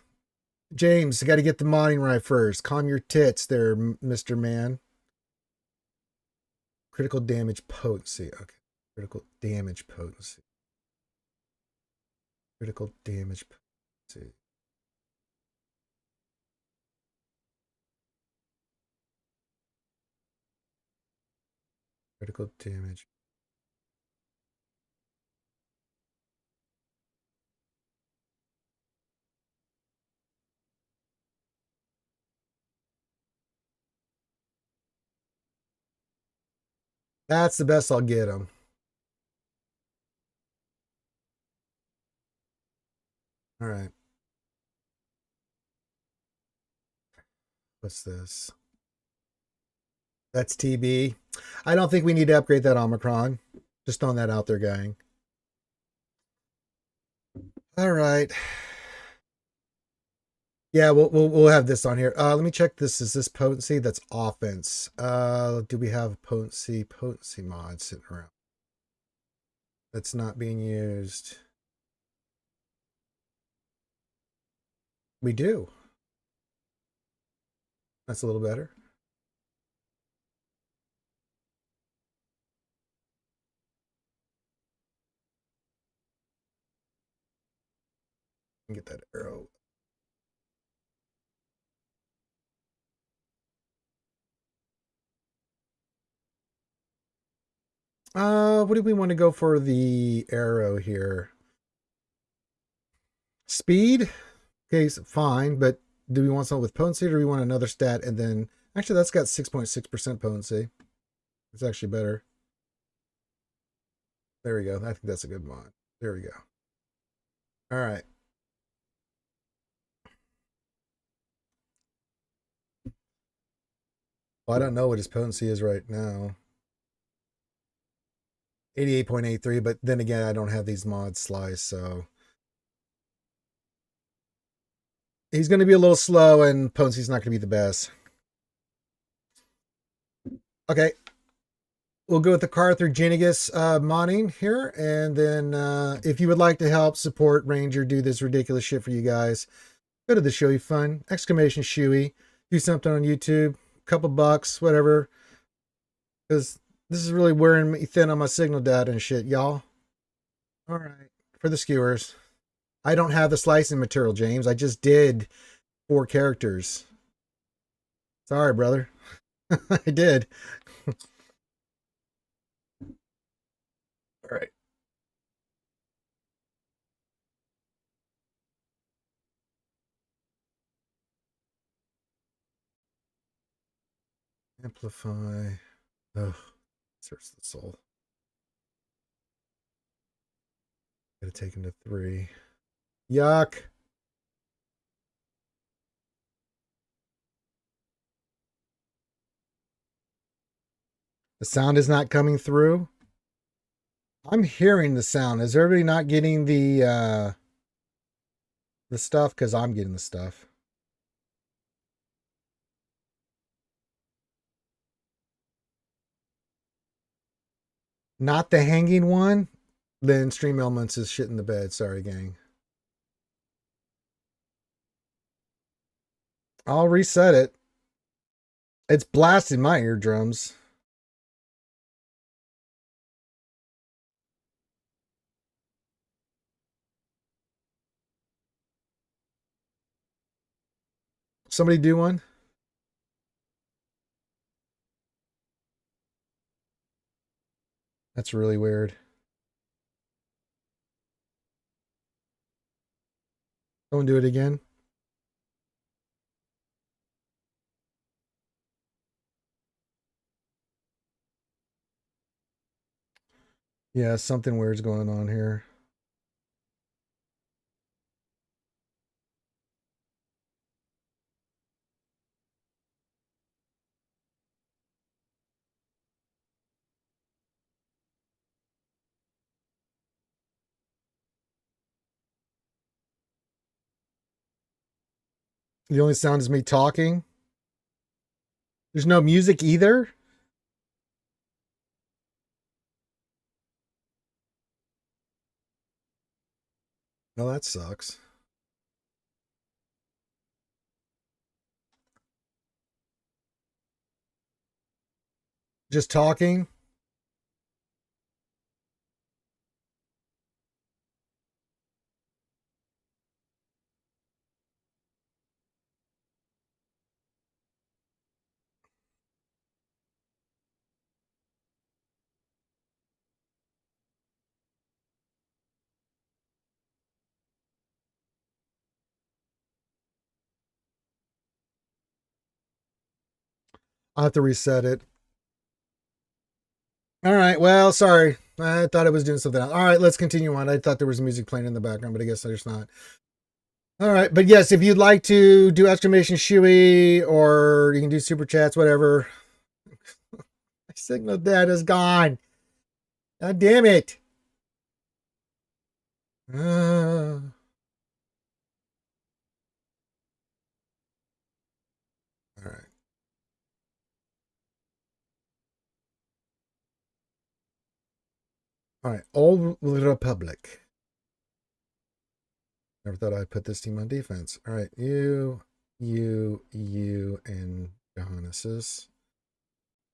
James, you got to get the modding right first. Calm your tits there, Mr. Man. Critical damage potency. Okay. Critical damage potency. Critical damage potency. Critical damage. That's the best I'll get him. All right. What's this? That's TB. I don't think we need to upgrade that Omicron. Just throwing that out there, gang. All right. Yeah, we'll have this on here. Let me check this. Is this potency? That's offense. Do we have potency mod sitting around? That's not being used. We do. That's a little better. Get that arrow. What do we want to go for the arrow here? Speed? Okay, so fine, but do we want something with potency or do we want another stat and then actually that's got 6.6% potency. It's actually better. There we go. I think that's a good mod. There we go. All right. Well, I don't know what his potency is right now. 88.83, but then again, I don't have these mods sliced, so he's going to be a little slow and potency's not going to be the best. Okay. We'll go with the Carthaginigus modding here. And then if you would like to help support Ranger do this ridiculous shit for you guys, go to the Showy Fun, exclamation Shoey, do something on YouTube, couple bucks, whatever. Because this is really wearing me thin on my signal data and shit, y'all. All right. For the skewers. I don't have the slicing material, James. I just did 4 characters. Sorry, brother. I did. All right. Amplify. Oh, search the soul. Gotta take him to 3. Yuck. The sound is not coming through. I'm hearing the sound. Is everybody not getting the stuff? Because I'm getting the stuff. Not the hanging one? Then Stream Elements is shit in the bed. Sorry, gang. I'll reset it. It's blasting my eardrums. Somebody do one? That's really weird. Someone do it again. Yeah, something weird's going on here. The only sound is me talking. There's no music either. Well, that sucks. Just talking. I'll have to reset it. All right. Well, sorry. I thought I was doing something else. All right, let's continue on. I thought there was music playing in the background, but I guess there's not. All right. But yes, if you'd like to do exclamation Shoey or you can do super chats, whatever. My signal data is gone. God damn it. All right. All right. Old Republic. Never thought I'd put this team on defense. All right. You, and Johannes's.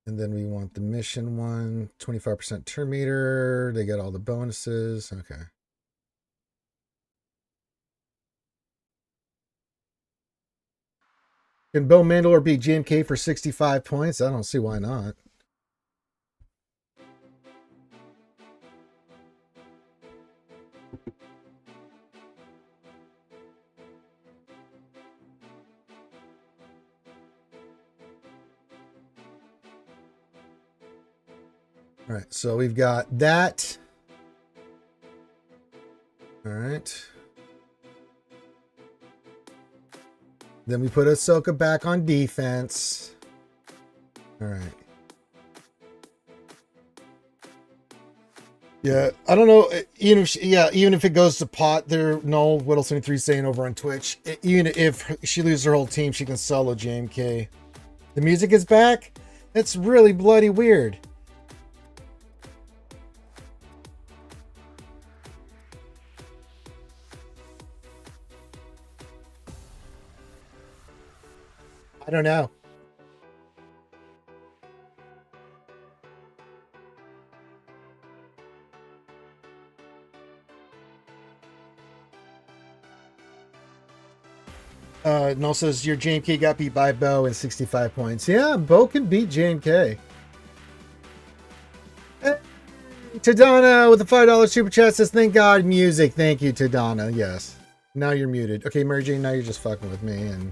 And then we want the mission one, 25% turn meter. They get all the bonuses. Okay. Can Bo Mandalore beat JMK for 65 points? I don't see why not. All right, so we've got that. All right. Then we put Ahsoka back on defense. All right. Yeah, I don't know. Even if it goes to pot, there. No, Whittle 73 saying over on Twitch. Even if she loses her whole team, she can solo JMK. The music is back. That's really bloody weird. I don't know. Null says your JMK got beat by Bo in 65 points. Yeah, Bo can beat JMK. Tadana with the $5 super chat says, thank God music. Thank you, Tadana. Yes. Now you're muted. Okay, Mary Jane, now you're just fucking with me and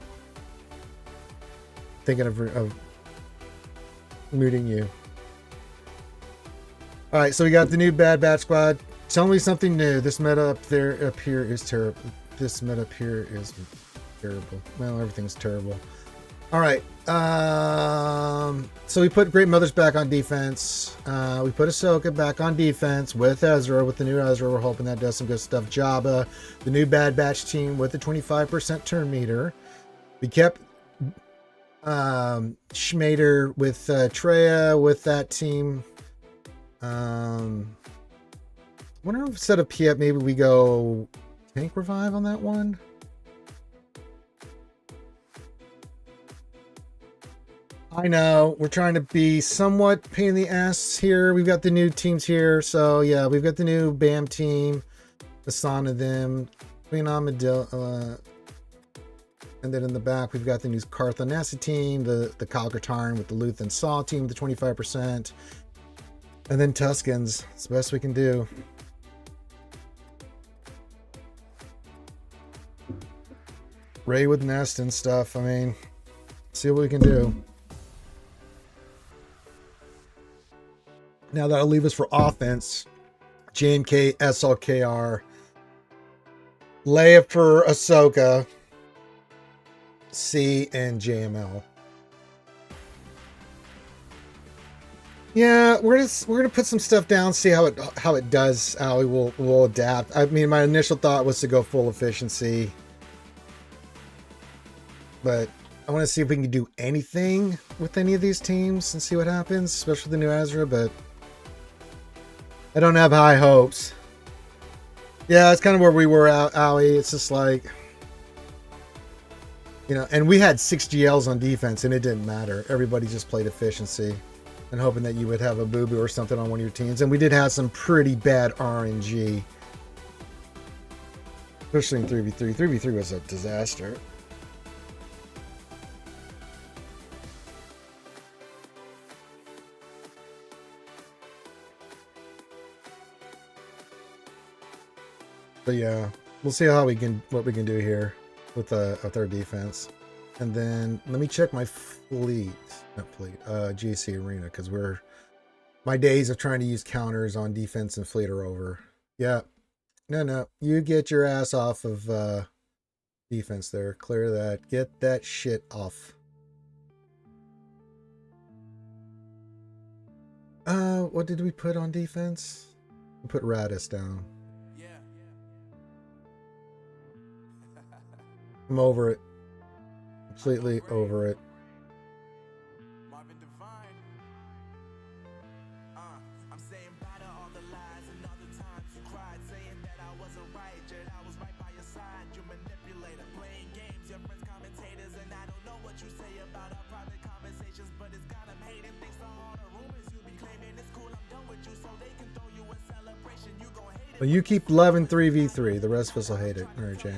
thinking of muting you. All right, so we got the new Bad Batch Squad. Tell me something new. This meta up here is terrible. This meta up here is terrible. Well, everything's terrible. All right. So we put Great Mothers back on defense. We put Ahsoka back on defense with Ezra, with the new Ezra. We're hoping that does some good stuff. Jabba, the new Bad Batch team with the 25% turn meter. We kept Schmader with Treya with that team. Wonder if instead of Piet, maybe we go Tank Revive on that one. I know we're trying to be somewhat pain in the ass here. We've got the new teams here, so yeah, we've got the new BAM team, the Son of them, Queen Armadillo, and then in the back we've got the new Carthanessa team, the Calcatarn with the Luthen Saw team, the 25%, and then Tuskens. It's the best we can do. Ray with Nest and stuff. I mean, see what we can do. Now that'll leave us for offense. JMK, SLKR, Leia for Ahsoka, C, and JML. Yeah, we're gonna put some stuff down, see how it does, how we'll adapt. I mean, my initial thought was to go full efficiency, but I want to see if we can do anything with any of these teams and see what happens, especially the new Ezra, but I don't have high hopes. Yeah, it's kind of where we were at, Owie. It's just like, you know, and we had 6 GLs on defense and it didn't matter. Everybody just played efficiency and hoping that you would have a boo-boo or something on one of your teams. And we did have some pretty bad RNG. Especially in 3v3. 3v3 was a disaster. But yeah, we'll see what we can do here with our defense. And then let me check my GC Arena, because my days of trying to use counters on defense and fleet are over. Yeah. No, you get your ass off of defense there. Clear that. Get that shit off. What did we put on defense? We put Radis down. I'm over it. Completely over it. I'm saying bye to all the lies and all the times you cried, saying that I wasn't right, yet I was right by your side. You manipulator, playing games, your friends commentators, and I don't know what you say about our private conversations, but it's got them hating. Thanks to all the rumors you be claiming. It's cool, I'm done with you, so they can throw you a celebration. You gon' hate it. Well, you keep loving 3v3. The rest of us will hate it, Mary J.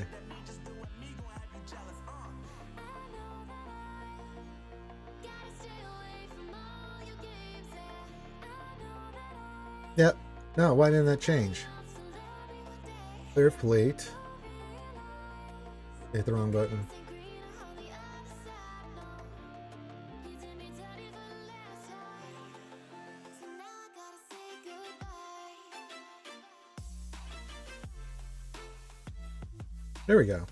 Yep. No, why didn't that change? Clear plate. Hit the wrong button. There we go.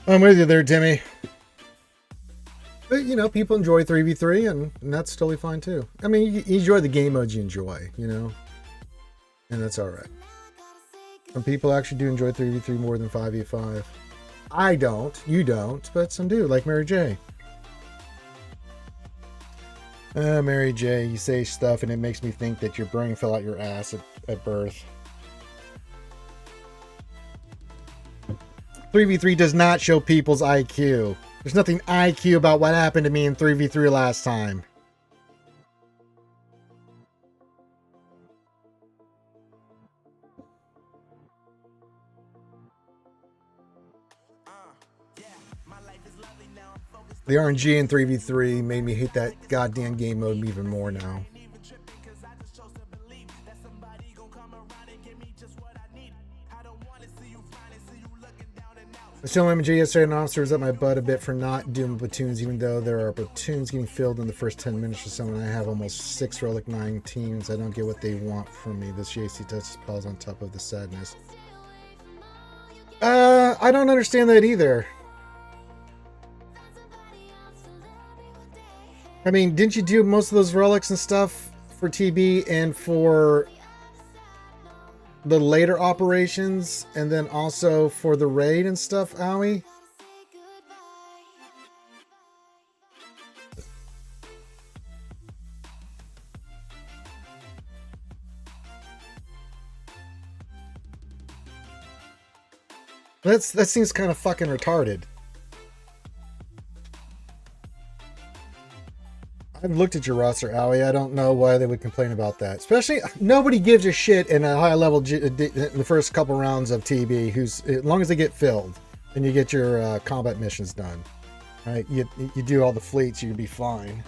I'm with you there, Timmy. But, you know, people enjoy 3v3, and that's totally fine, too. I mean, you enjoy the game modes you enjoy, you know? And that's all right. Some people actually do enjoy 3v3 more than 5v5. I don't. You don't. But some do, like Mary J. Mary J, you say stuff and it makes me think that your brain fell out your ass at birth. 3v3 does not show people's IQ. There's nothing IQ about what happened to me in 3v3 last time. The RNG in 3v3 made me hate that goddamn game mode even more now. I was telling MJ yesterday, an officer was up my butt a bit for not doing platoons, even though there are platoons getting filled in the first 10 minutes or so, and I have almost 6 Relic 9 teams. I don't get what they want from me. This JC touches pause on top of the sadness. I don't understand that either. I mean, didn't you do most of those relics and stuff for TB and for the later operations, and then also for the raid and stuff, Owie? That seems kind of fucking retarded. I've looked at your roster, Owie. I don't know why they would complain about that. Especially, nobody gives a shit in a high level in the first couple rounds of TB. As long as they get filled and you get your combat missions done, right? You do all the fleets, you'll be fine.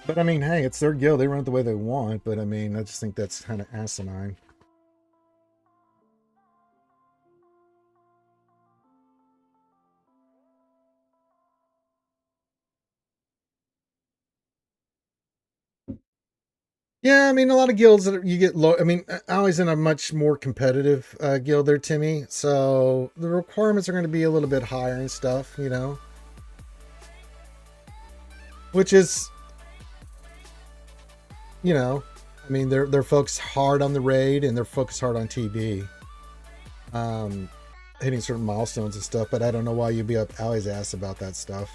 But I mean, hey, it's their guild. They run it the way they want. But I mean, I just think that's kind of asinine. Yeah, I mean, a lot of guilds that you get low. I mean, Allie's in a much more competitive guild there, Timmy. So the requirements are going to be a little bit higher and stuff, you know. Which is, you know, I mean, they're focused hard on the raid and they're focused hard on TB, hitting certain milestones and stuff. But I don't know why you'd be up Allie's ass about that stuff.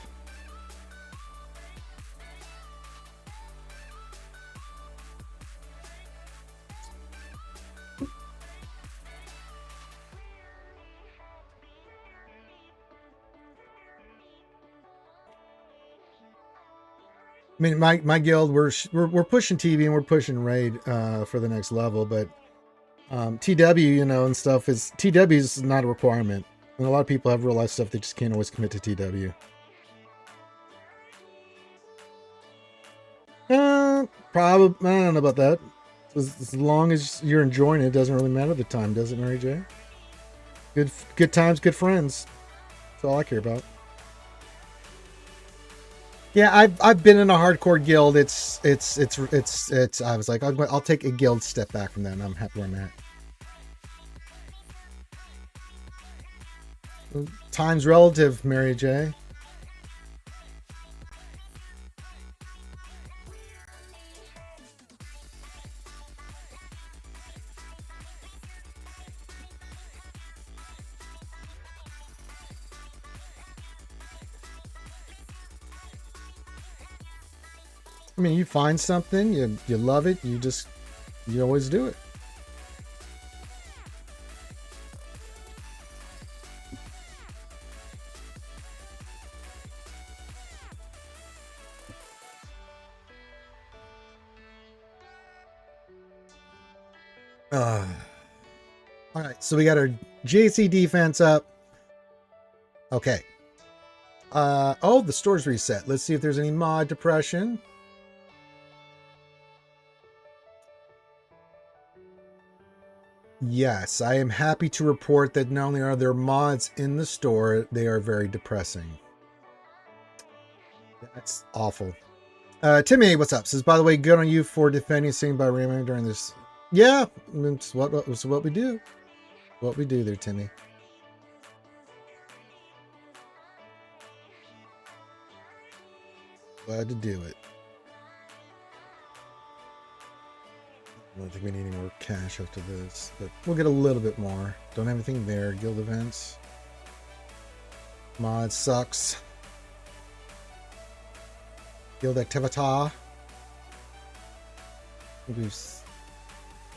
I mean, my guild, we're pushing TB and we're pushing raid for the next level, but TW, you know, and stuff TW is not a requirement, and a lot of people have real life stuff they just can't always commit to TW. Probably, I don't know about that. As long as you're enjoying it, doesn't really matter the time, does it, Mary J? Good times, good friends. That's all I care about. Yeah, I've been in a hardcore guild. It's. I was like, I'll take a guild step back from that, and I'm happy where I'm at. Time's relative, Mary J. I mean, you find something, you love it, you always do it. All right, so we got our JC defense up. Okay. Oh, the store's reset. Let's see if there's any mod depression. Yes, I am happy to report that not only are there mods in the store, they are very depressing. That's awful. Timmy, what's up? Says, by the way, good on you for defending Sing by Raymond during this. Yeah, it's what we do. What we do there, Timmy. Glad to do it. I don't think we need any more cash after this, but we'll get a little bit more. Don't have anything there. Guild events. Mod sucks. Guild activity. Maybe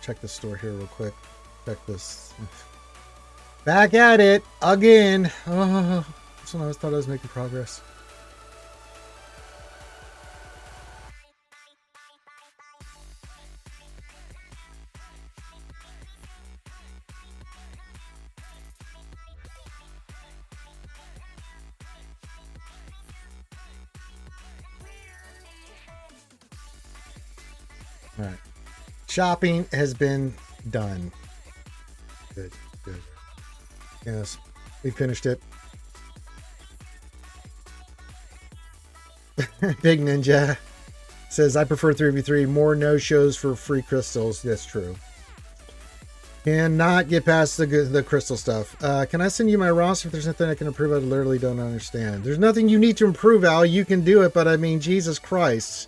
check the store here real quick. Check this. Back at it again. Oh, that's when I thought I was making progress. All right. Shopping has been done. Good, good. Yes, we finished it. Big Ninja says, I prefer 3v3. More no-shows for free crystals. That's true. Cannot get past the crystal stuff. Can I send you my roster if there's nothing I can improve? I literally don't understand. There's nothing you need to improve, Al. You can do it, but I mean, Jesus Christ.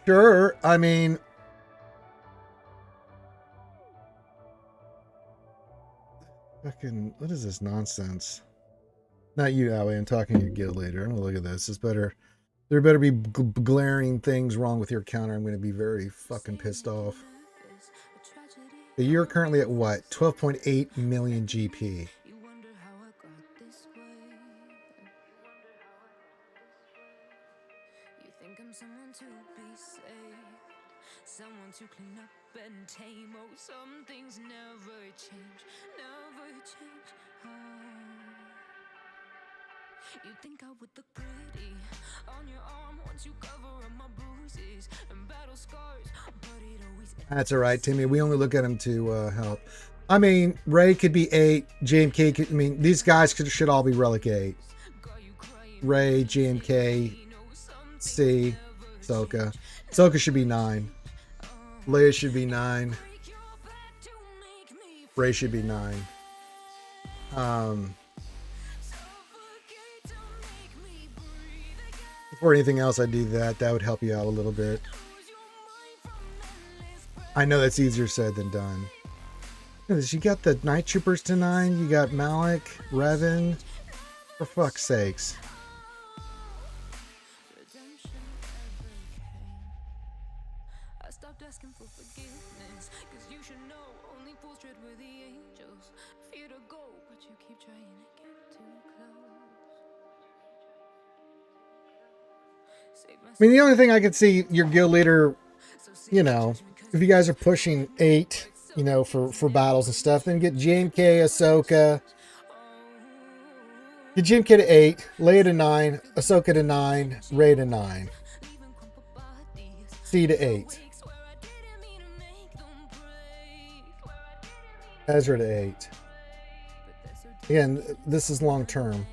Sure, I mean, fucking, what is this nonsense? Not you, Allie. I'm talking to your guild leader. I'm gonna look at this. It's better. There better be glaring things wrong with your counter. I'm gonna be very fucking pissed off. You're currently at what? 12.8 million GP. Someone to clean up and tame. Oh, some things never change, never change. Oh. You think I would look pretty on your arm once you cover up my bruises and battle scars, but it always. That's all right, Timmy. We only look at him to help. I mean, Ray could be 8. JMK could. I mean, these guys should all be relic 8. Ray, JMK, C, Soka. Soka should be 9. Leia should be 9. Ray should be 9. Before anything else, I do that. That would help you out a little bit. I know that's easier said than done. You got the Night Troopers to 9. You got Malik, Revan. For fuck's sakes. I mean, the only thing I could see your guild leader, you know, if you guys are pushing 8, you know, for battles and stuff, then get JMK, Ahsoka. Get JMK to 8, Leia to 9, Ahsoka to 9, Rey to 9, C to 8, Ezra to 8. Again, this is long term.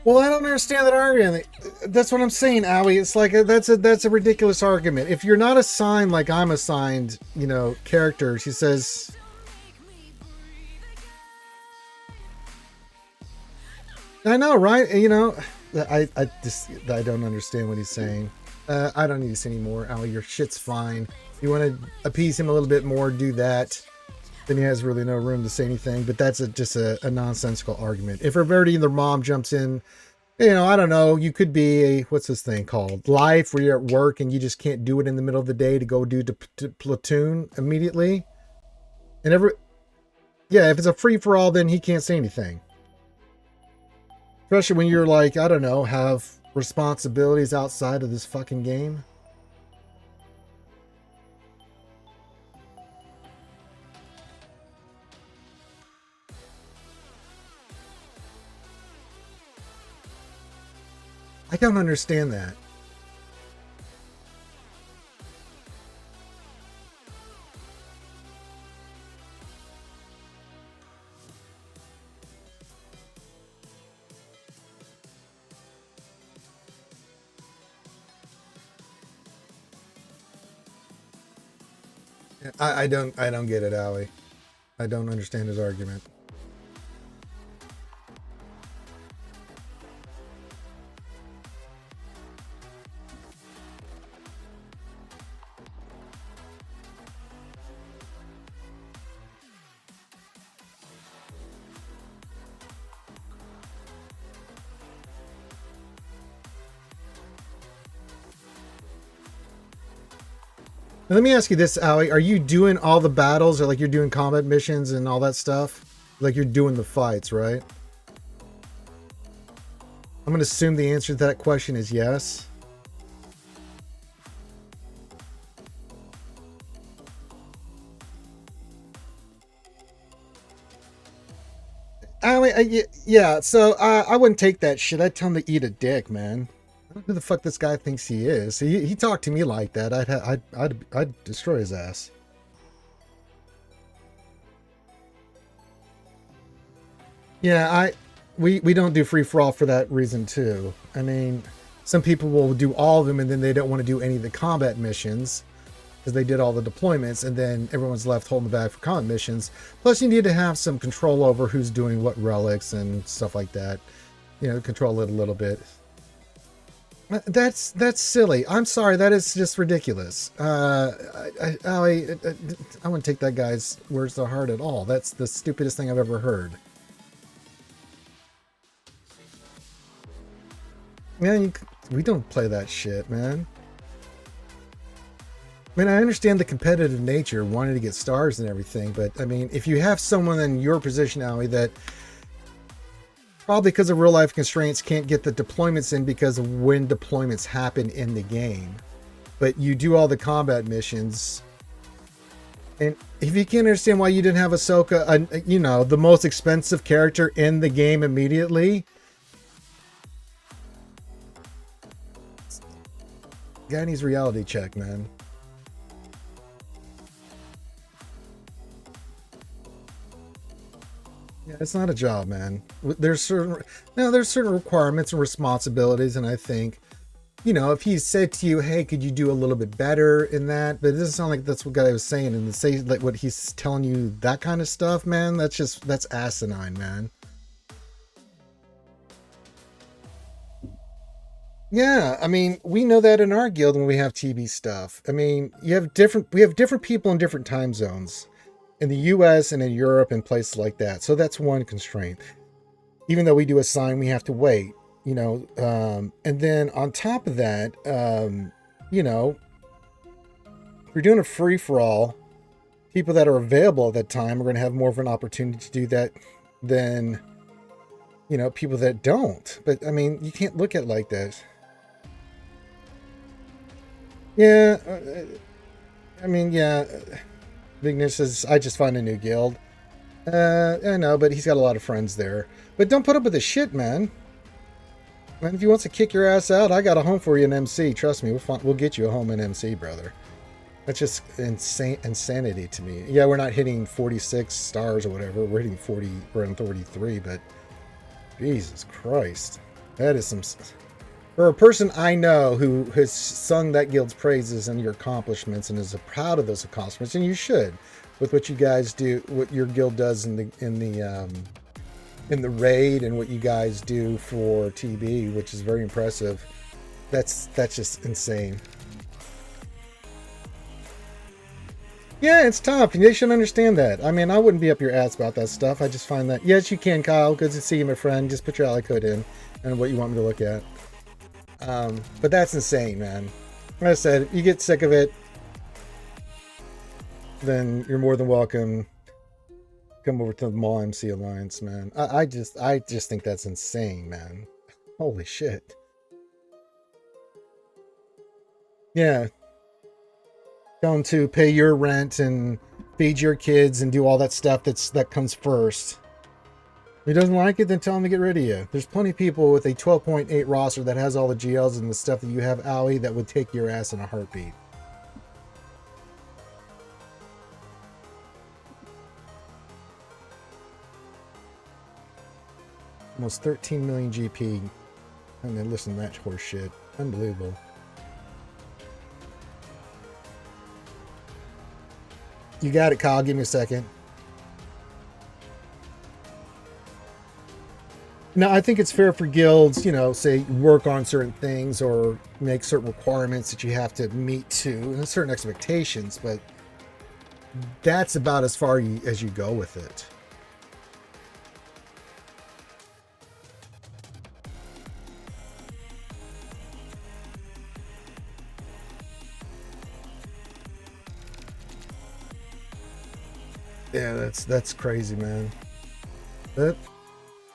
Well, I don't understand that argument. That's what I'm saying, Owie. It's like that's a ridiculous argument. If you're not assigned like I'm assigned, you know, characters, he says. I know, right? You know, I don't understand what he's saying. I don't need this anymore, Owie. Your shit's fine. You want to appease him a little bit more, do that. Then he has really no room to say anything, but that's just a nonsensical argument. If Roberti and their mom jumps in, you know, I don't know, you could be a, what's this thing called? Life, where you're at work and you just can't do it in the middle of the day to go do to platoon immediately. And yeah, if it's a free for all, then he can't say anything. Especially when you're like, I don't know, have responsibilities outside of this fucking game. I don't understand that. I don't get it, Allie. I don't understand his argument. Now, let me ask you this, Allie. Are you doing all the battles, or like you're doing combat missions and all that stuff? Like you're doing the fights, right? I'm going to assume the answer to that question is yes. Allie, yeah, so I wouldn't take that shit. I'd tell him to eat a dick, man. I don't know who the fuck this guy thinks he is. He talked to me like that. I'd destroy his ass. Yeah, we don't do free for all for that reason too. I mean, some people will do all of them and then they don't want to do any of the combat missions because they did all the deployments, and then everyone's left holding the bag for combat missions. Plus, you need to have some control over who's doing what relics and stuff like that. You know, control it a little bit. That's silly. I'm sorry. That is just ridiculous. I wouldn't take that guy's words to heart at all. That's the stupidest thing I've ever heard. Man, we don't play that shit, man. I mean, I understand the competitive nature, wanting to get stars and everything, but I mean, if you have someone in your position, Allie, that probably because of real life constraints can't get the deployments in because of when deployments happen in the game, but you do all the combat missions, and if you can't understand why you didn't have Ahsoka, you know, the most expensive character in the game immediately, guy needs reality check, man. Yeah, it's not a job, man. There's certain requirements and responsibilities, and I think, you know, if he said to you, "Hey, could you do a little bit better in that?" But it doesn't sound like that's what guy was saying, and to say like what he's telling you, that kind of stuff, man, that's asinine, man. Yeah, I mean, we know that in our guild when we have TB stuff. I mean, we have different people in different time zones in the US and in Europe and places like that. So that's one constraint. Even though we do assign, we have to wait, you know. And then on top of that, you know, if we're doing a free for all, people that are available at that time are going to have more of an opportunity to do that than, you know, people that don't. But I mean, you can't look at it like that. Yeah, I mean, yeah. Vignesh says, I just find a new guild. I know, but he's got a lot of friends there. But don't put up with the shit, man. Man, if he wants to kick your ass out, I got a home for you in MC. Trust me, we'll get you a home in MC, brother. That's just insanity to me. Yeah, we're not hitting 46 stars or whatever. We're hitting 40, we're on 33, but Jesus Christ. That is some... For a person I know who has sung that guild's praises and your accomplishments and is proud of those accomplishments, and you should, with what you guys do, what your guild does in the raid, and what you guys do for TB, which is very impressive. That's just insane. Yeah, it's tough, and they should understand that. I mean, I wouldn't be up your ass about that stuff. I just find that, yes, you can, Kyle. Good to see you, my friend. Just put your ally code in and what you want me to look at. But that's insane, man. Like I said, if you get sick of it, then you're more than welcome come over to the Mall MC Alliance, man. I just think that's insane, man. Holy shit. Yeah. Going to pay your rent and feed your kids and do all that stuff that comes first. If he doesn't like it, then tell him to get rid of you. There's plenty of people with a 12.8 roster that has all the GLs and the stuff that you have, Owie, that would take your ass in a heartbeat. Almost 13 million GP. And then listen to that horse shit. Unbelievable. You got it, Kyle. Give me a second. Now, I think it's fair for guilds, you know, say work on certain things or make certain requirements that you have to meet to and certain expectations, but that's about as far as you go with it. Yeah, that's crazy, man.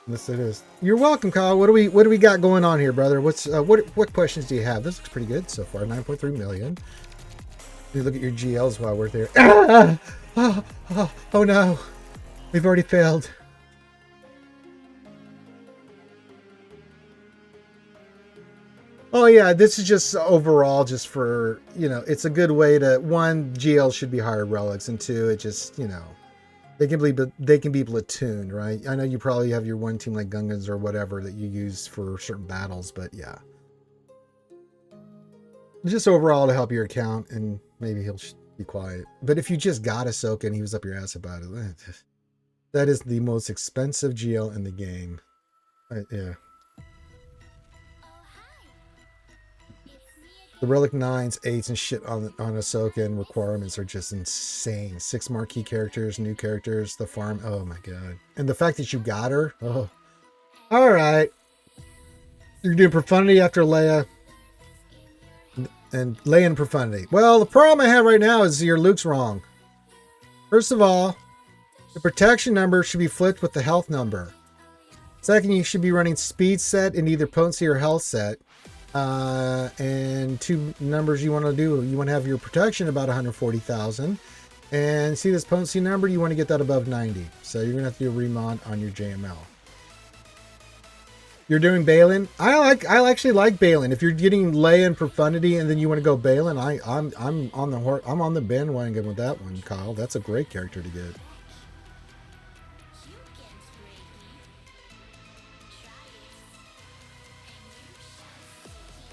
Yes, it is. You're welcome, Kyle. What do we got going on here, brother? What questions do you have? This looks pretty good so far. 9.3 million. You look at your GLs while we're there. Oh no, we've already failed. Oh yeah, this is just overall, just for, you know, it's a good way to, one, GL should be higher relics, and two, it just, you know, they can be platooned, right? I know you probably have your one team like Gungans or whatever that you use for certain battles, but yeah. Just overall to help your account, and maybe he'll be quiet. But if you just got Ahsoka and he was up your ass about it, that is the most expensive GL in the game. Yeah. The Relic 9s, 8s, and shit on Ahsoka and requirements are just insane. 6 marquee characters, new characters, the farm. Oh my god. And the fact that you got her. Oh. Alright. You're doing profundity after Leia. And Leia and profundity. Well, the problem I have right now is your Luke's wrong. First of all, the protection number should be flipped with the health number. Second, you should be running speed set in either potency or health set. And 2 numbers you want to do. You want to have your protection about 140,000. And see this potency number? You want to get that above 90. So you're going to have to do a remod on your JML. You're doing Balin. I actually like Balin. If you're getting Leia and profundity and then you want to go Balin, I'm on the bandwagon with that one, Kyle. That's a great character to get.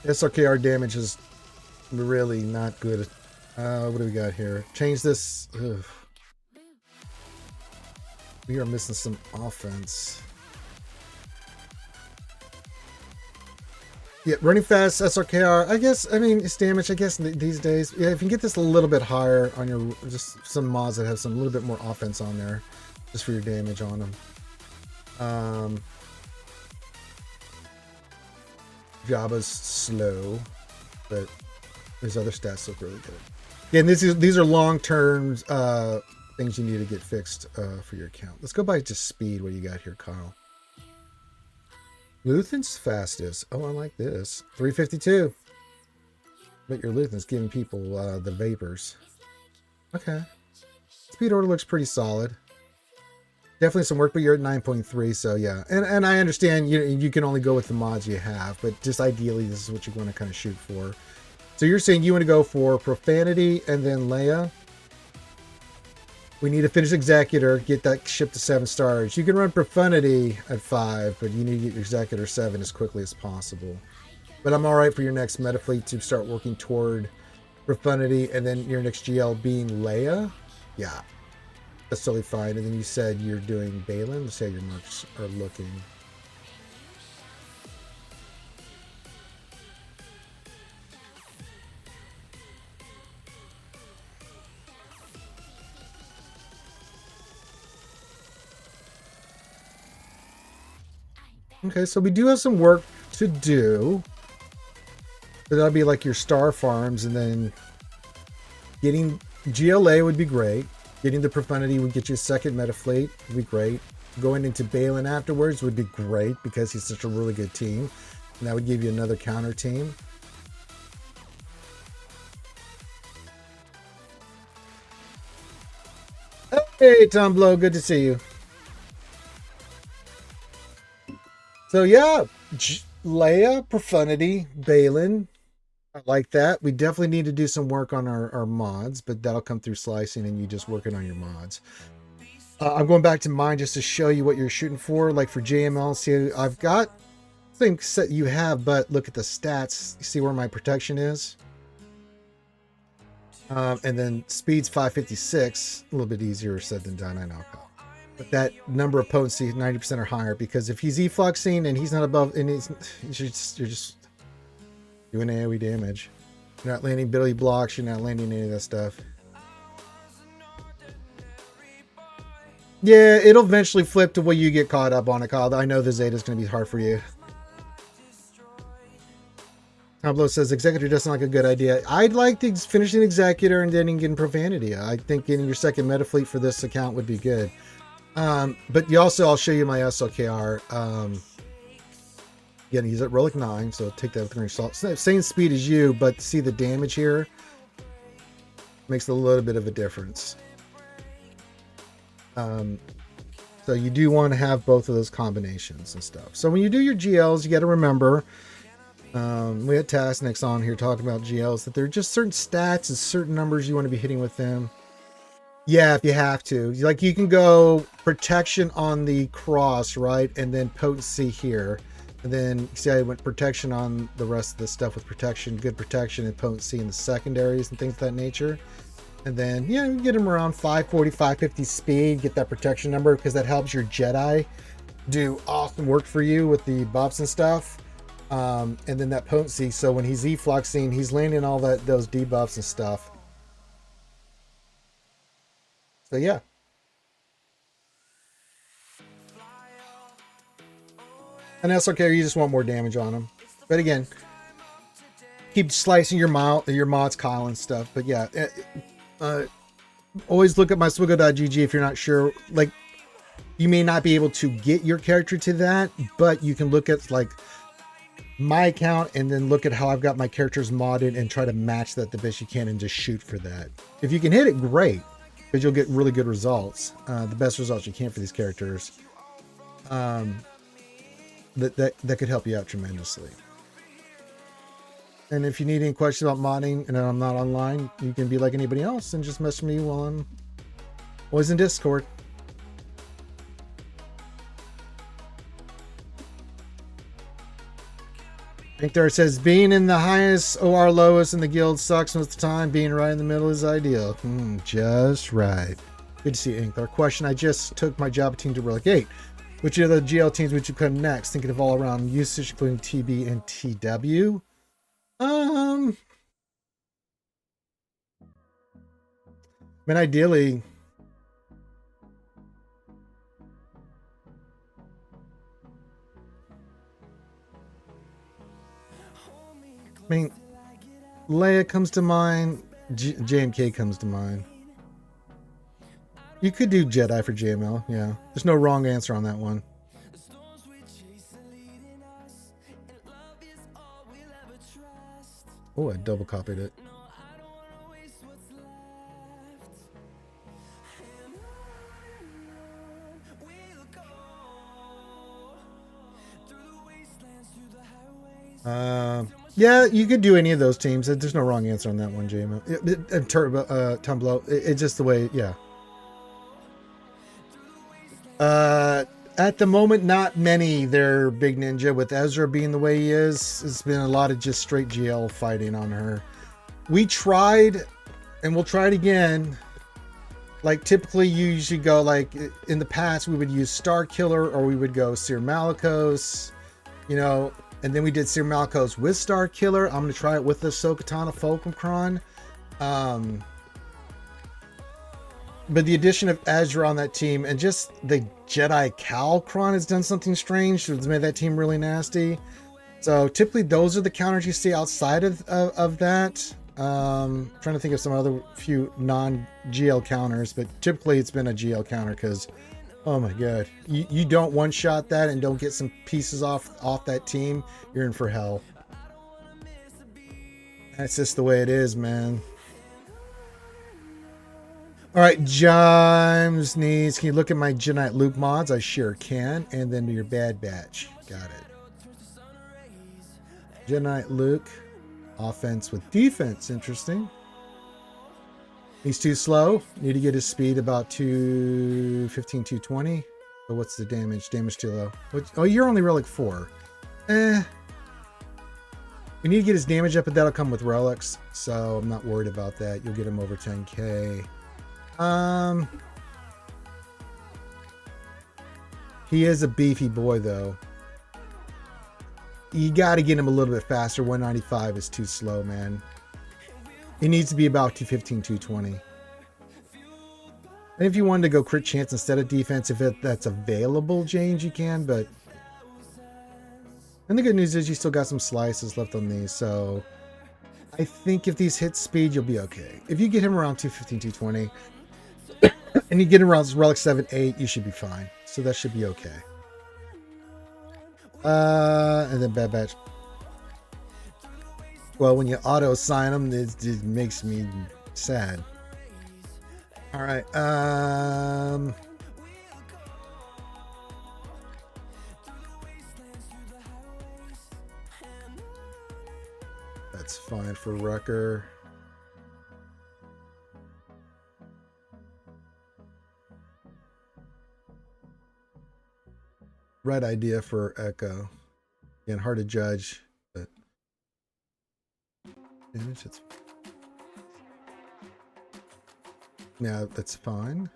SRKR damage is really not good. What do we got here? Change this. Ugh. We are missing some offense. Yeah, running fast, SRKR. I guess, I mean, it's damage, I guess, these days. Yeah, if you can get this a little bit higher on your, just some mods that have some little bit more offense on there, just for your damage on them. Jabba's slow, but his other stats look really good. Again, these are long-term things you need to get fixed for your account. Let's go by just speed. What do you got here, Kyle? Luthen's fastest. Oh, I like this. 352. But your Luthen's giving people the vapors. Okay. Speed order looks pretty solid. Definitely some work, but you're at 9.3, so yeah. And I understand you can only go with the mods you have, but just ideally this is what you want to kind of shoot for. So you're saying you want to go for Profanity and then Leia. We need to finish Executor, get that ship to 7 stars. You can run Profanity at 5, but you need to get your Executor 7 as quickly as possible. But I'm alright for your next Metafleet to start working toward Profanity, and then your next GL being Leia. Yeah. That's totally fine. And then you said you're doing Balin. Let's see how your marks are looking. Okay, so we do have some work to do. So that'll be like your star farms, and then getting GLA would be great. Getting the Profundity would get you a second Metafleet. Would be great. Going into Balin afterwards would be great because he's such a really good team. And that would give you another counter team. Hey, Tom Blow, good to see you. So yeah, Leia, Profundity, Balin. I like that. We definitely need to do some work on our mods, but that'll come through slicing and you just working on your mods. I'm going back to mine just to show you what you're shooting for. Like for JML, see, I've got things set you have, but look at the stats. You see where my protection is? And then speed's 556. A little bit easier said than done, I know. But that number of potency, 90% or higher, because if he's effluxing and he's not above, and you're just doing AoE damage. You're not landing ability blocks, you're not landing any of that stuff. Yeah, it'll eventually flip to where you get caught up on it, Kyle. I know the Zeta is going to be hard for you. Pablo says, Executor doesn't like a good idea. I'd like to finish an Executor and then getting Profanity. I think getting your second Metafleet for this account would be good. But you also, I'll show you my SLKR. Again, he's at Relic 9, so take that with a grain of salt. Same speed as you, but see the damage here? Makes a little bit of a difference. So you do want to have both of those combinations and stuff. So when you do your GLs, you got to remember, we had Tasnix on here talking about GLs, that there are just certain stats and certain numbers you want to be hitting with them. Yeah, if you have to. Like you can go protection on the cross, right? And then potency here. And then see I went protection on the rest of the stuff with protection, good protection and potency in the secondaries and things of that nature. And then, yeah, you get them around 540, 550 speed, get that protection number because that helps your Jedi do awesome work for you with the buffs and stuff. And then that potency, so when he's effluxing, he's landing all those debuffs and stuff. So yeah. And that's okay, you just want more damage on him. But again, keep slicing your mods, Kyle, and stuff. But yeah, always look at my Swgoh.gg if you're not sure. Like, you may not be able to get your character to that, but you can look at like my account and then look at how I've got my characters modded and try to match that the best you can and just shoot for that. If you can hit it, great, because you'll get really good results, the best results you can for these characters. That could help you out tremendously. And if you need any questions about modding and I'm not online, you can be like anybody else and just message me while I'm always in Discord. Victor says, being in the highest or lowest in the guild sucks most of the time. Being right in the middle is ideal. Just right. Good to see you, Inkthar. Question, I just took my Java team to Relic 8. Which of the GL teams would you come next? Thinking of all around usage, including TB and TW. I mean, ideally, Leia comes to mind, JMK comes to mind. You could do Jedi for JML, yeah. There's no wrong answer on that one. Oh, I double copied it. Yeah, you could do any of those teams. There's no wrong answer on that one, JML. Tumblr, it's just the way, yeah. At the moment, not many. They're big ninja. With Ezra being the way he is, it's been a lot of just straight GL fighting on her. We tried, and we'll try it again. Like, typically, you usually go, like, in the past, we would use Star Killer, or we would go Seer Malicos, you know, and then we did Seer Malicos with Star Killer. I'm going to try it with the Ahsoka Fulcrum Kron. But the addition of Ezra on that team and just the Jedi Calcron has done something strange. It's made that team really nasty. So typically those are the counters you see outside of that. Trying to think of some other few non-GL counters, but typically it's been a GL counter because, oh my god, you don't one-shot that and don't get some pieces off that team, you're in for hell. That's just the way it is, man. All right, James needs, can you look at my Jedi Luke mods? I sure can. And then do your Bad Batch. Got it. Jedi Luke. Offense with defense. Interesting. He's too slow. Need to get his speed about 215, 220. But what's the damage? Damage too low. Oh, you're only relic 4. We need to get his damage up, but that'll come with relics. So I'm not worried about that. You'll get him over 10k. He is a beefy boy though. You got to get him a little bit faster. 195 is too slow, man. He needs to be about 215, 220. And if you wanted to go crit chance instead of defense, if that's available, James, you can, but... And the good news is you still got some slices left on these, so... I think if these hit speed, you'll be okay. If you get him around 215, 220... and you get him around relic 7, 8, you should be fine. So that should be okay. And then Bad Batch. Well, when you auto sign them, it makes me sad. All right. That's fine for Wrecker. Red idea for Echo. Again, hard to judge, but damage. It's yeah, that's fine.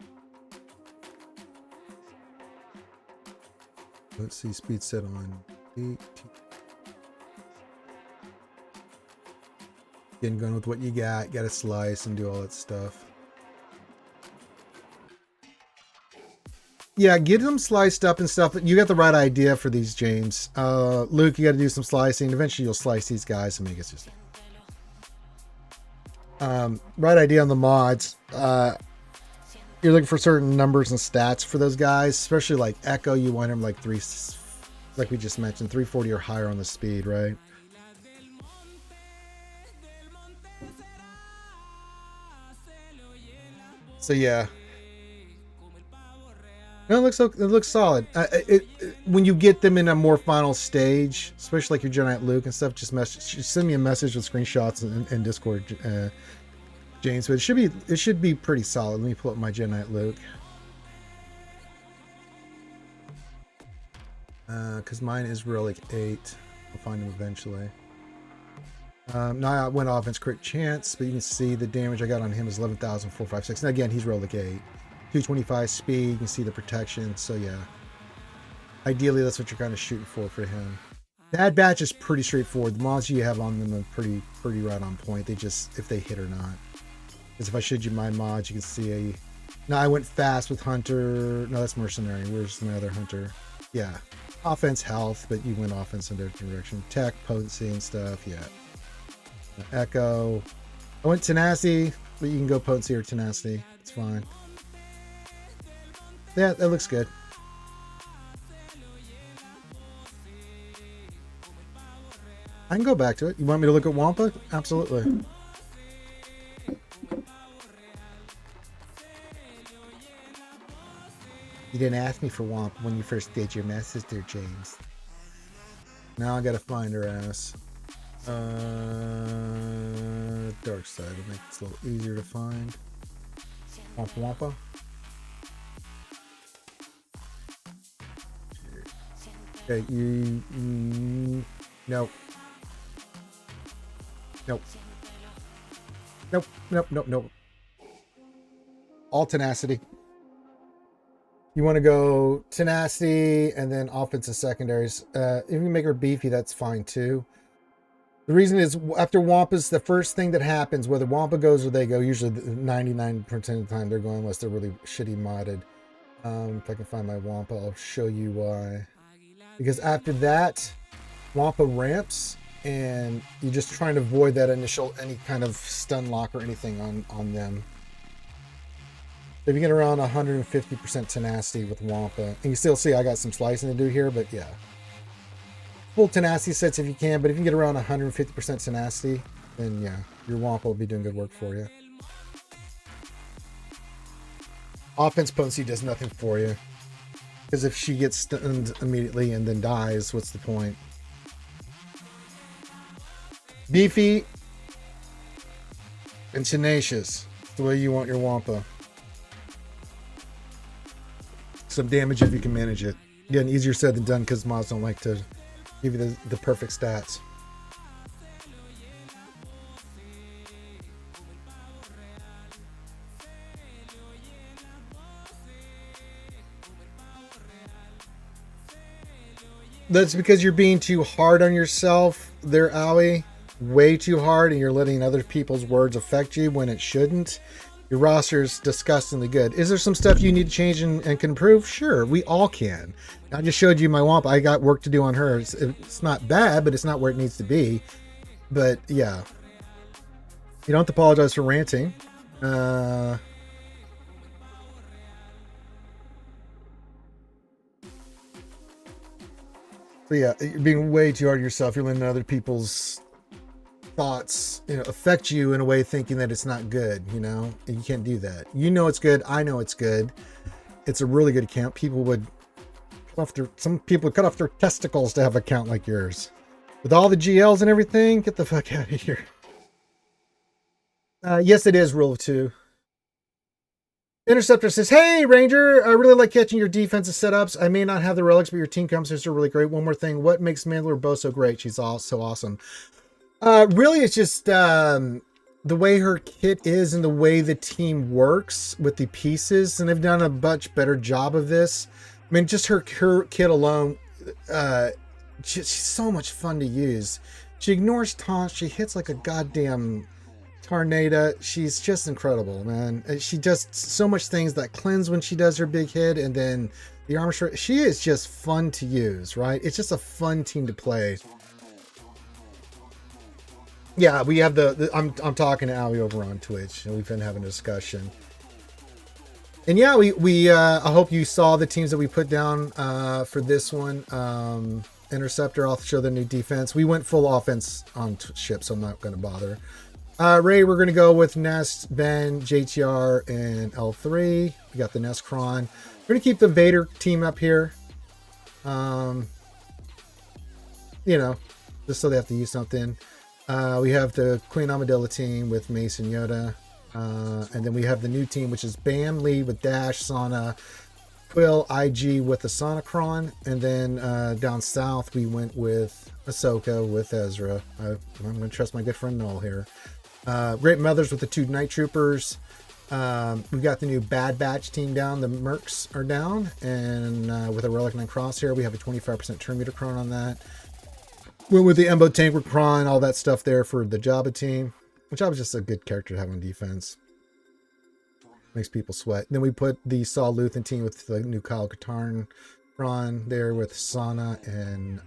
Let's see, speed set on 18. Again, going with what you got. Got to slice and do all that stuff. Yeah, get them sliced up and stuff. You got the right idea for these, James. Luke, you got to do some slicing. Eventually, you'll slice these guys. I mean, it's just right idea on the mods. You're looking for certain numbers and stats for those guys, especially like Echo. You want him like like we just mentioned, 340 or higher on the speed, right? So yeah. No, it looks solid. When you get them in a more final stage, especially like your Jedi Luke and stuff, just send me a message with screenshots in Discord, James. But it should be pretty solid. Let me pull up my Jedi Luke, because mine is relic 8. I'll find him eventually. Now I went offense crit chance, but you can see the damage I got on him is 11,456. And again, he's relic 8. 225 speed, you can see the protection, so yeah. Ideally, that's what you're kind of shooting for him. Bad Batch is pretty straightforward. The mods you have on them are pretty right on point. They just, if they hit or not. Because if I showed you my mods, you can see now I went fast with Hunter. No, that's Mercenary. Where's my other Hunter? Yeah. Offense, health, but you went offense in a different direction. Tech, potency, and stuff, yeah. Echo. I went Tenacity, but you can go potency or Tenacity. It's fine. Yeah, that looks good. I can go back to it. You want me to look at Wampa? Absolutely. You didn't ask me for Wampa when you first did your message there, James. Now I gotta find her ass. Dark side will make this a little easier to find. Wampa Wampa. Okay, nope. Nope. Nope. All Tenacity. You want to go Tenacity and then offensive secondaries. If you make her beefy, that's fine too. The reason is after Wampa's, the first thing that happens, whether Wampa goes or they go, usually 99% of the time they're going unless they're really shitty modded. If I can find my Wampa, I'll show you why. Because after that, Wampa ramps and you're just trying to avoid that initial any kind of stun lock or anything on them. If you get around 150% tenacity with Wampa, and you still see I got some slicing to do here, but yeah. Full tenacity sets if you can, but if you get around 150% tenacity, then yeah, your Wampa will be doing good work for you. Offense potency does nothing for you. Because if she gets stunned immediately and then dies, what's the point? Beefy and tenacious. The way you want your Wampa. Some damage if you can manage it. Again, easier said than done because mods don't like to give you the perfect stats. That's because you're being too hard on yourself there, Owie. Way too hard, and you're letting other people's words affect you when it shouldn't. Your roster is disgustingly good. Is there some stuff you need to change and can improve? Sure, we all can. I just showed you my Wampa. I got work to do on her. It's not bad, but it's not where it needs to be. But yeah. You don't have to apologize for ranting. But yeah, you're being way too hard on yourself. You're letting other people's thoughts, affect you in a way thinking that it's not good, and you can't do that. You know it's good. I know it's good. It's a really good account. Some people cut off their testicles to have an account like yours. With all the GLs and everything, get the fuck out of here. Yes, it is rule of 2. Interceptor says, "Hey, Ranger, I really like catching your defensive setups. I may not have the relics, but your team compos are really great. One more thing. What makes Mandalore Bo so great? She's all so awesome." Really, it's just the way her kit is and the way the team works with the pieces. And they've done a much better job of this. I mean, just her kit alone, she's so much fun to use. She ignores taunts. She hits like a goddamn tornado. She's just incredible, man. She does so much things that cleanse when she does her big hit, and then the armor shred. She is just fun to use, right? It's just a fun team to play. Yeah, we have I'm talking to Owie over on Twitch, and we've been having a discussion. And yeah, I hope you saw the teams that we put down for this one. Interceptor, I'll show the new defense. We went full offense on ship, so I'm not going to bother. Ray, we're going to go with Nest, Ben, JTR, and L3. We got the Nest Cron. We're going to keep the Vader team up here. Just so they have to use something. We have the Queen Amidala team with Mace and Yoda. And then we have the new team, which is Bam, Lee with Dash, Sana, Quill, IG with the Sonicron. And then down south, we went with Ahsoka with Ezra. I'm going to trust my good friend Noel here. Great Mothers with the 2 Night Troopers. We've got the new Bad Batch team down. The Mercs are down. And with a Relic 9 Crosshair, we have a 25% turn meter Cron on that. Went with the Embo Tank with Cron, all that stuff there for the Jabba team. Jabba's just a good character to have on defense. Makes people sweat. Then we put the Saul Luthen team with the new Kyle Katarn Cron there with Sana and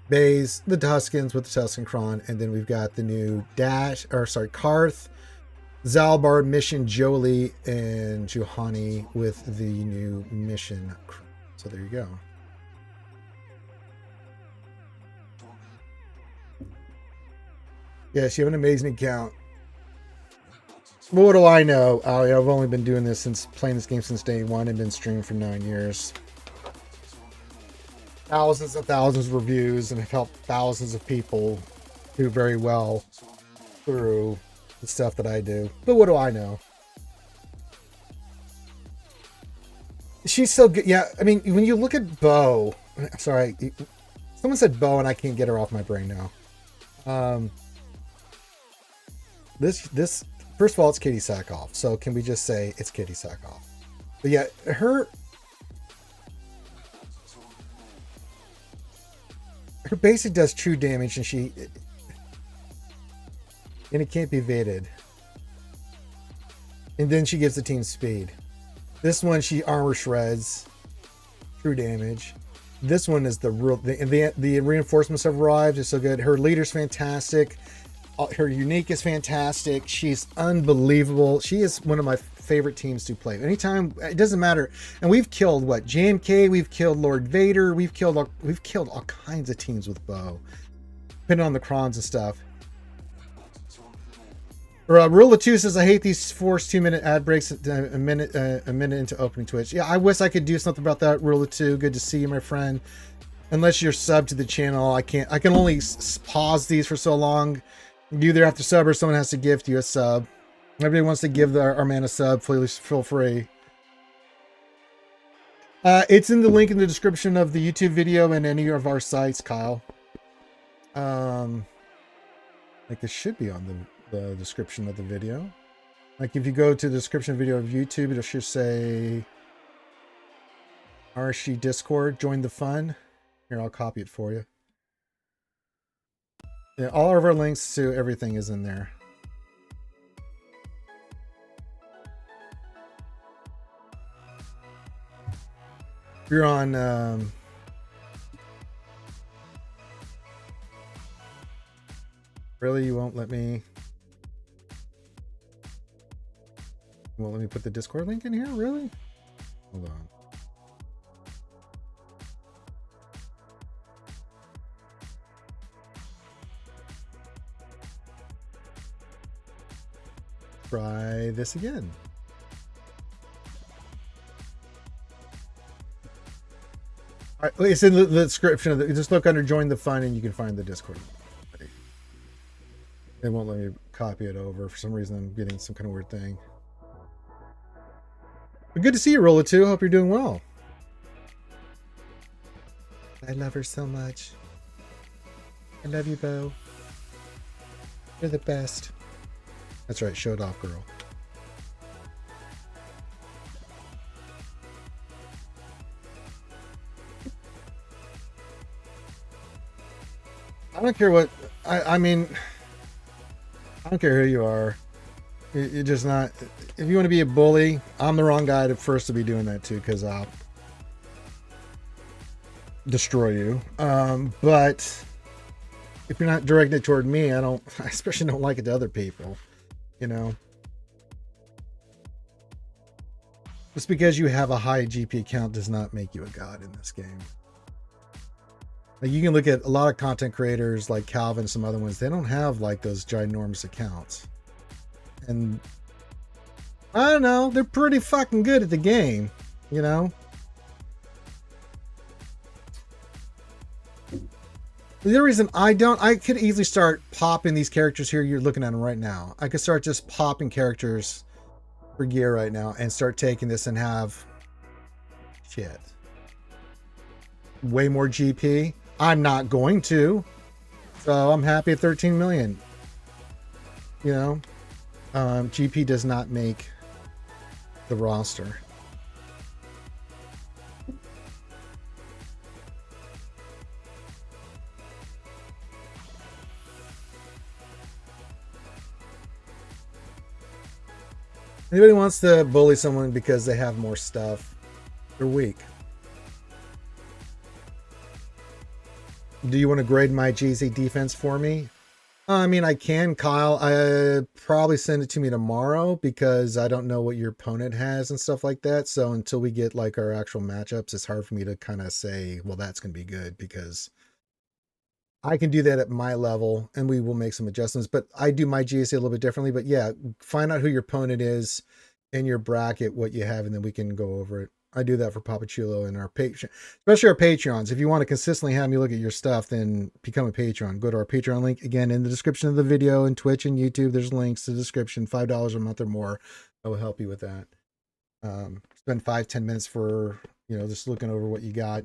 Baze, the Tuskens with the Tusken Cron, and then we've got the new Karth, Zalbar, Mission, Jolie, and Juhani with the new Mission. So there you go. Yes, you have an amazing account. Well, what do I know? I've only been doing this playing this game since day one and been streaming for 9 years. Thousands and thousands of reviews, and have helped thousands of people do very well through the stuff that I do. But what do I know? She's so good. Yeah, I mean, when you look at Bo, sorry, someone said Bo, and I can't get her off my brain now. This first of all, it's Katie Sackhoff. So can we just say it's Katie Sackhoff? But yeah, her basic does true damage, and it can't be evaded. And then she gives the team speed. This one, she armor shreds, true damage. This one is the real, the reinforcements have arrived. It's so good. Her leader's fantastic. Her unique is fantastic. She's unbelievable. She is one of my favorite teams to play. Anytime, it doesn't matter. And we've killed what? JMK, we've killed Lord Vader, we've killed all kinds of teams with Bo, depending on the crons and stuff. Rule of Two says, I hate these forced 2-minute ad breaks a minute into opening Twitch. Yeah, I wish I could do something about that. Rule of Two, good to see you, my friend. Unless you're sub to the channel, I can't. I can only pause these for so long. You either have to sub or someone has to gift you a sub. Everybody wants to give our man a sub, please feel free. It's in the link in the description of the YouTube video and any of our sites, Kyle. Like it should be on the description of the video. Like if you go to the description video of YouTube, it should say RSG Discord, join the fun. Here, I'll copy it for you. Yeah, all of our links to everything is in there. You're on really, you won't let me put the Discord link in here? Really? Hold on. Try this again. All right, it's in the description of the, just look under join the fun and you can find the Discord. It won't let me copy it over. For some reason I'm getting some kind of weird thing. But good to see you, Rolla 2. Hope you're doing well. I love her so much. I love you, Bo. You're the best. That's right, show it off, girl. I don't care what I mean. I don't care who you are. You're just not. If you want to be a bully, I'm the wrong guy to be doing that too, because I'll destroy you. But if you're not directing it toward me, I especially don't like it to other people. You know, just because you have a high GP count does not make you a god in this game. Like you can look at a lot of content creators like Calvin, some other ones, they don't have like those ginormous accounts. And I don't know, they're pretty fucking good at the game, you know? The reason I could easily start popping these characters here. You're looking at them right now. I could start just popping characters for gear right now and start taking this and have shit. Way more GP. I'm not going to. So I'm happy at 13 million. You know, GP does not make the roster. Anybody wants to bully someone because they have more stuff, they're weak. Do you want to grade my GZ defense for me? I mean, I can, Kyle. I probably send it to me tomorrow because I don't know what your opponent has and stuff like that. So until we get like our actual matchups, it's hard for me to kind of say, well, that's going to be good, because I can do that at my level and we will make some adjustments, but I do my GSA a little bit differently. But yeah, find out who your opponent is in your bracket, what you have, and then we can go over it. I do that for Papachulo and our Patreon, especially our Patreons. If you want to consistently have me look at your stuff, then become a Patreon. Go to our Patreon link again in the description of the video, and Twitch and YouTube. There's links to the description. $5 a month or more. I will help you with that. Spend 5-10 minutes for, you know, just looking over what you got.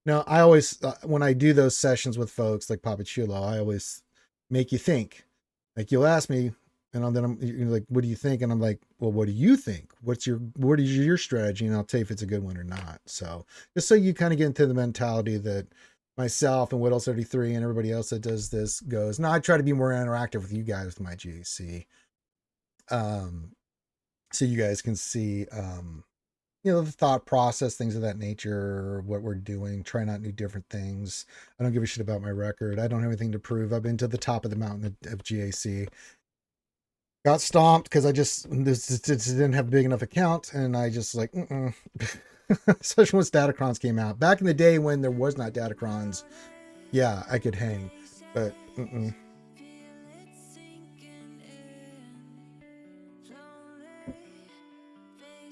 Now, I always, when I do those sessions with folks like Papachulo, I always make you think. Like you'll ask me, and then you're like, what do you think? And I'm like, well, what do you think? What is your strategy? And I'll tell you if it's a good one or not. So just so you kind of get into the mentality that myself and Whittle 33 and everybody else that does this goes. Now I try to be more interactive with you guys with my GC. So you guys can see the thought process, things of that nature, what we're doing, try not new different things. I don't give a shit about my record. I don't have anything to prove. I've been to the top of the mountain of GAC. Got stomped because I just didn't have a big enough account, and I just like, especially once Datacrons came out. Back in the day when there was not Datacrons, yeah, I could hang, but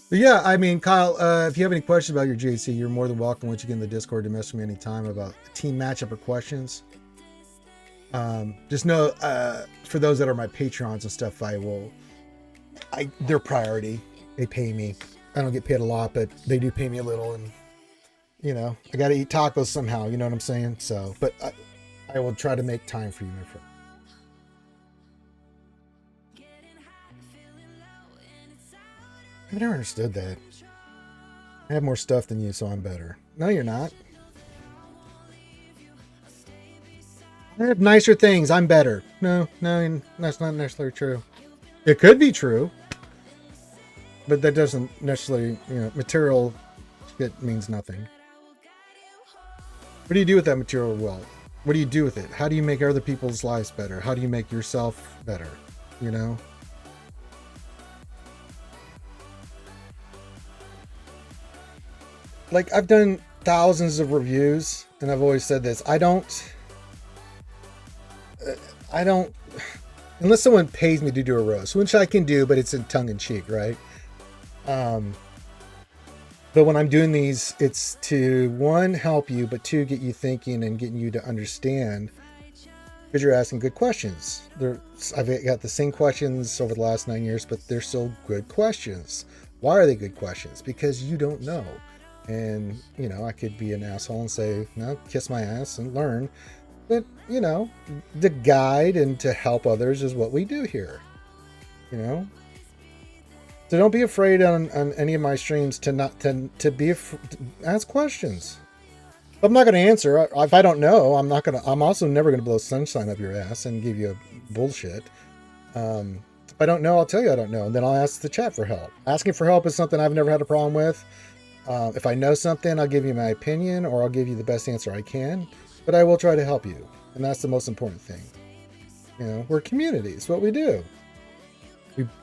But yeah, I mean, Kyle, if you have any questions about your JC, you're more than welcome once you get in the Discord to message me anytime about team matchup or questions. Just know, for those that are my Patreons and stuff, they're priority. They pay me. I don't get paid a lot, but they do pay me a little, and I got to eat tacos somehow. You know what I'm saying? So, but I will try to make time for you, my friend. I've never understood that. I have more stuff than you, so I'm better. No, you're not. I have nicer things. I'm better. No, that's not necessarily true. It could be true, but that doesn't necessarily, material shit means nothing. What do you do with that material wealth? What do you do with it? How do you make other people's lives better? How do you make yourself better? Like, I've done thousands of reviews, and I've always said this. I don't, unless someone pays me to do a roast, which I can do, but it's in tongue in cheek, right? But when I'm doing these, it's to, one, help you, but two, get you thinking and getting you to understand, because you're asking good questions. I've got the same questions over the last 9 years, but they're still good questions. Why are they good questions? Because you don't know. And, I could be an asshole and say, no, kiss my ass and learn. But, the guide and to help others is what we do here. So don't be afraid on any of my streams to ask questions. I'm not going to answer. If I don't know, I'm also never going to blow sunshine up your ass and give you a bullshit. If I don't know, I'll tell you I don't know. And then I'll ask the chat for help. Asking for help is something I've never had a problem with. If I know something, I'll give you my opinion, or I'll give you the best answer I can, but I will try to help you. And that's the most important thing. We're community. It's what we do.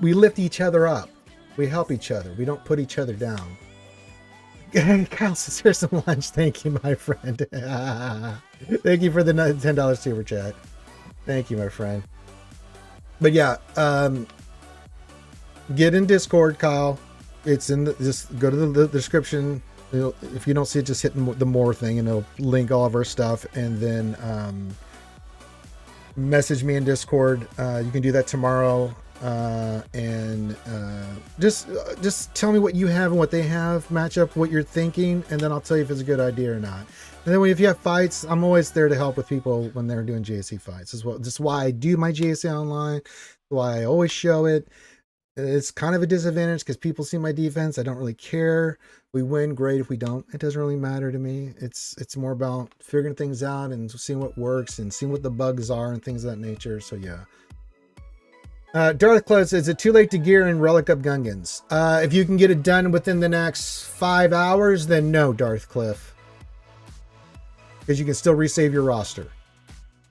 We lift each other up. We help each other. We don't put each other down. Kyle says, here's some lunch. Thank you, my friend. Thank you for the $10 super chat. Thank you, my friend. But yeah, get in Discord, Kyle. It's in just go to the description. If you don't see it, just hit the more thing, and it'll link all of our stuff. And then message me in Discord. You can do that tomorrow. And just tell me what you have and what they have. Match up what you're thinking, and then I'll tell you if it's a good idea or not. And then if you have fights, I'm always there to help with people when they're doing GSC fights as well. This is why I do my GSC online. Why I always show it. It's kind of a disadvantage because people see my defense. I don't really care. We win, great. If we don't, it doesn't really matter to me. It's more about figuring things out and seeing what works and seeing what the bugs are and things of that nature. So yeah. Darth Close, is it too late to gear in Relic Up Gungans? If you can get it done within the next 5 hours, then no, Darth Cliff. Because you can still resave your roster.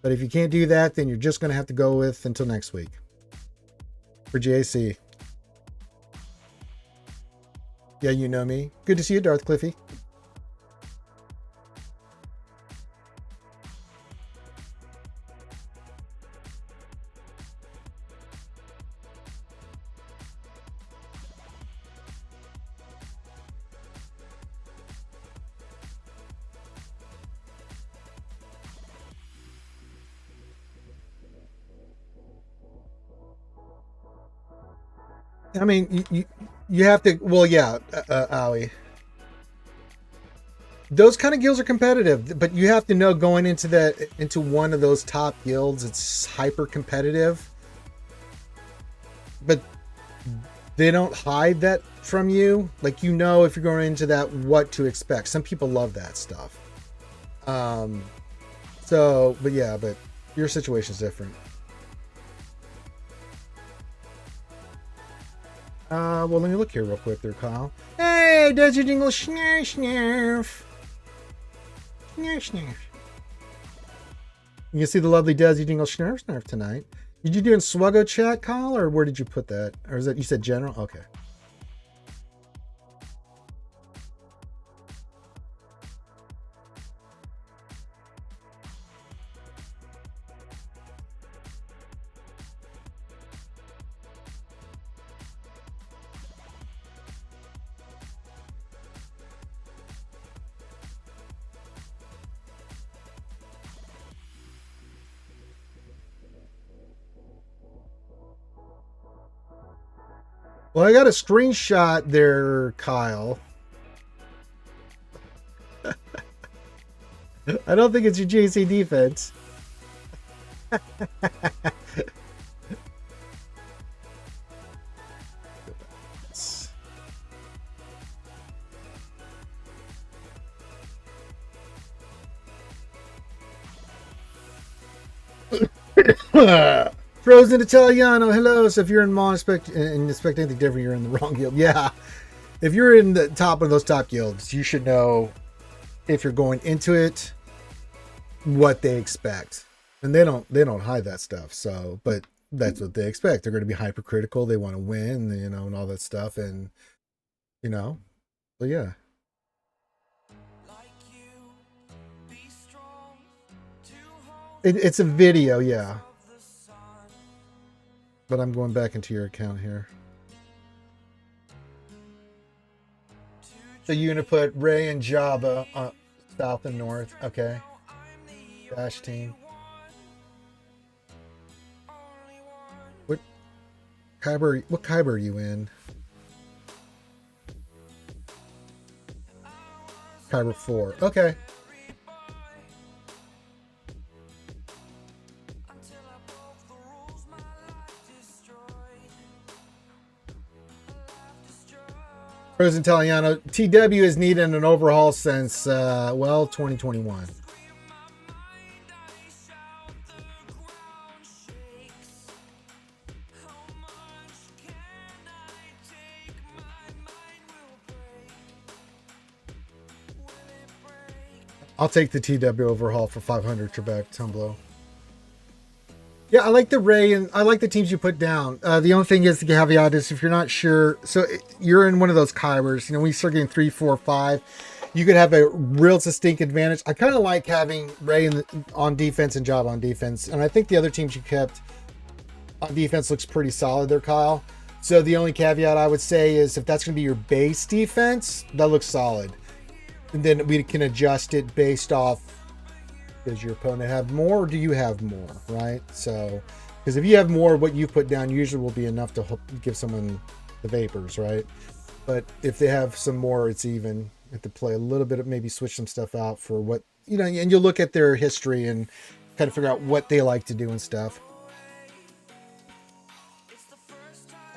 But if you can't do that, then you're just going to have to go with until next week. For JAC. Yeah, you know me. Good to see you, Darth Cliffy. I mean, you have to, well, yeah, Owie. Those kind of guilds are competitive, but you have to know going into one of those top guilds, it's hyper competitive. But they don't hide that from you. Like, if you're going into that, what to expect. Some people love that stuff. But yeah, but your situation's different. Well, let me look here real quick there, Kyle. Hey, Hey, Desi Jingle, snarf, snarf. Snarf, snarf. You can see the lovely Desi Jingle, snarf, snarf tonight. Did you do in Swgoh chat, Kyle, or where did you put that? Or is that, you said general? Okay. Well, I got a screenshot there, Kyle. I don't think it's your JC defense. Frozen Italiano, hello. So if you're in Mon and expect anything different, you're in the wrong guild. Yeah. If you're in the top of those top guilds, you should know, if you're going into it, what they expect. And they don't hide that stuff. So, but that's what they expect. They're going to be hypercritical. They want to win, you know, and all that stuff. And, you know, so yeah. It's a video, yeah. But I'm going back into your account here. So you're going to put Ray and Java south and north. Okay. Dash team. What Kyber are you in? Kyber 4. Okay. Frozen Italiano, TW is needing an overhaul since, 2021. I'll take the TW overhaul for 500, Trebek, Tumblo. Yeah, I like the Ray, and I like the teams you put down. The only thing is, the caveat is, if you're not sure, so you're in one of those Kybers, you know, when you start getting 3, 4, 5, you could have a real distinct advantage. I kind of like having Ray on defense and Job on defense, and I think the other teams you kept on defense looks pretty solid there, Kyle. So the only caveat I would say is, if that's going to be your base defense, that looks solid. And then we can adjust it based off, does your opponent have more, or do you have more, right? So, because if you have more, what you put down usually will be enough to give someone the vapors, right? But if they have some more, it's even. You have to play a little bit of, maybe switch some stuff out for what, you know, and you'll look at their history and kind of figure out what they like to do and stuff.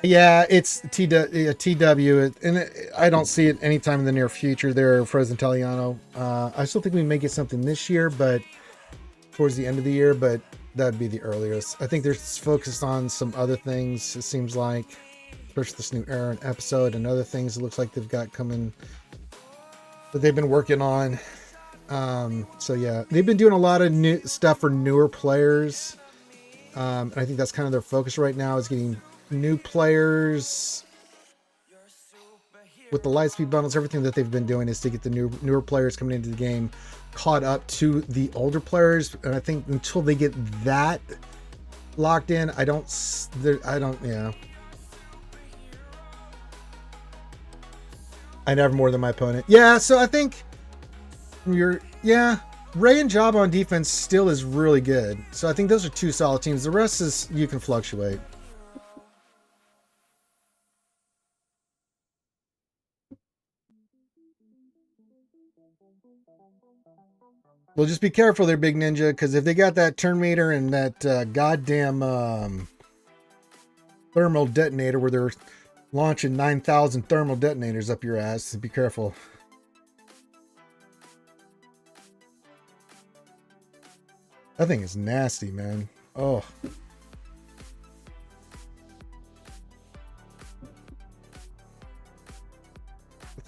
Yeah, it's TW, and I don't see it anytime in the near future there, Frozen Italiano. I still think we may get something this year, but towards the end of the year, but that'd be the earliest. I think they're focused on some other things, it seems like, especially this new Aaron episode and other things it looks like they've got coming that they've been working on. So yeah, they've been doing a lot of new stuff for newer players. And I think that's kind of their focus right now, is getting new players with the Lightspeed bundles. Everything that they've been doing is to get the newer players coming into the game caught up to the older players. And I think until they get that locked in, yeah. I never more than my opponent. Yeah, so I think Ray and Job on defense still is really good. So I think those are two solid teams. The rest is, you can fluctuate. Well, just be careful there, Big Ninja, because if they got that turn meter and that goddamn thermal detonator where they're launching 9,000 thermal detonators up your ass, be careful. That thing is nasty, man. Oh.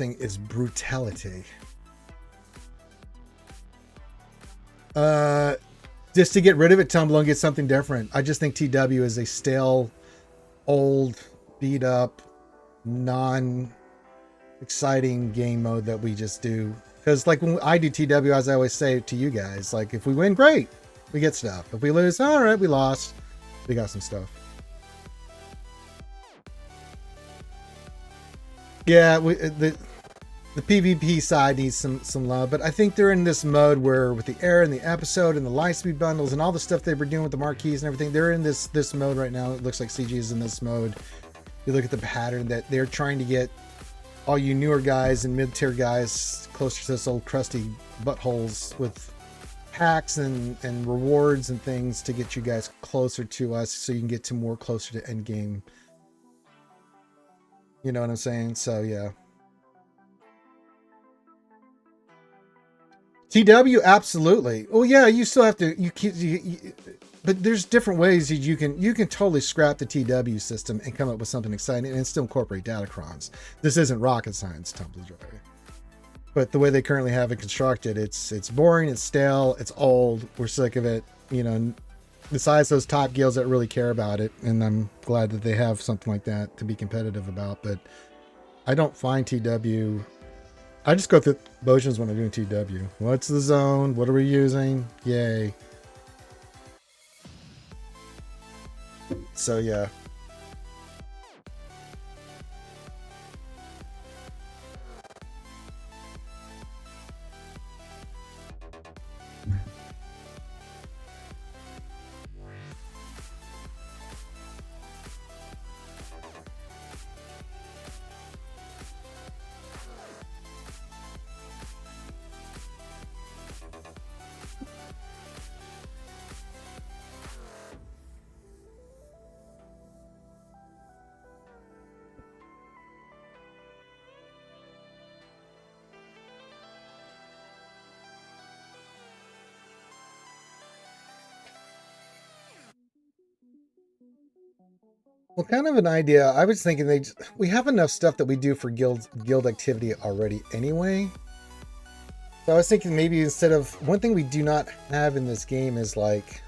something is brutality. Just to get rid of it, tumble and get something different. I just think TW is a stale, old, beat up, non-exciting game mode that we just do. Because like when I do TW, as I always say to you guys, like if we win, great, we get stuff. If we lose, all right, we lost, we got some stuff. Yeah, the PvP side needs some love, but I think they're in this mode where with the air and the episode and the Lightspeed bundles and all the stuff they were doing with the marquees and everything, they're in this mode right now. It looks like CG is in this mode. You look at the pattern that they're trying to get all you newer guys and mid-tier guys closer to this old crusty buttholes with hacks and rewards and things to get you guys closer to us so you can get to more closer to end game. You know what I'm saying? So yeah. TW, absolutely. Oh yeah, you still have to. But there's different ways that you can totally scrap the TW system and come up with something exciting and still incorporate datacrons. This isn't rocket science, Tumblejoy. But the way they currently have it constructed, it's boring, it's stale, it's old. We're sick of it. You know, besides those top guilds that really care about it, and I'm glad that they have something like that to be competitive about. But I don't find TW. I just go through motions when I'm doing TW. What's the zone? What are we using? Yay. So yeah. Well, kind of an idea. I was thinking we have enough stuff that we do for guild activity already anyway. So I was thinking maybe instead of one thing we do not have in this game is like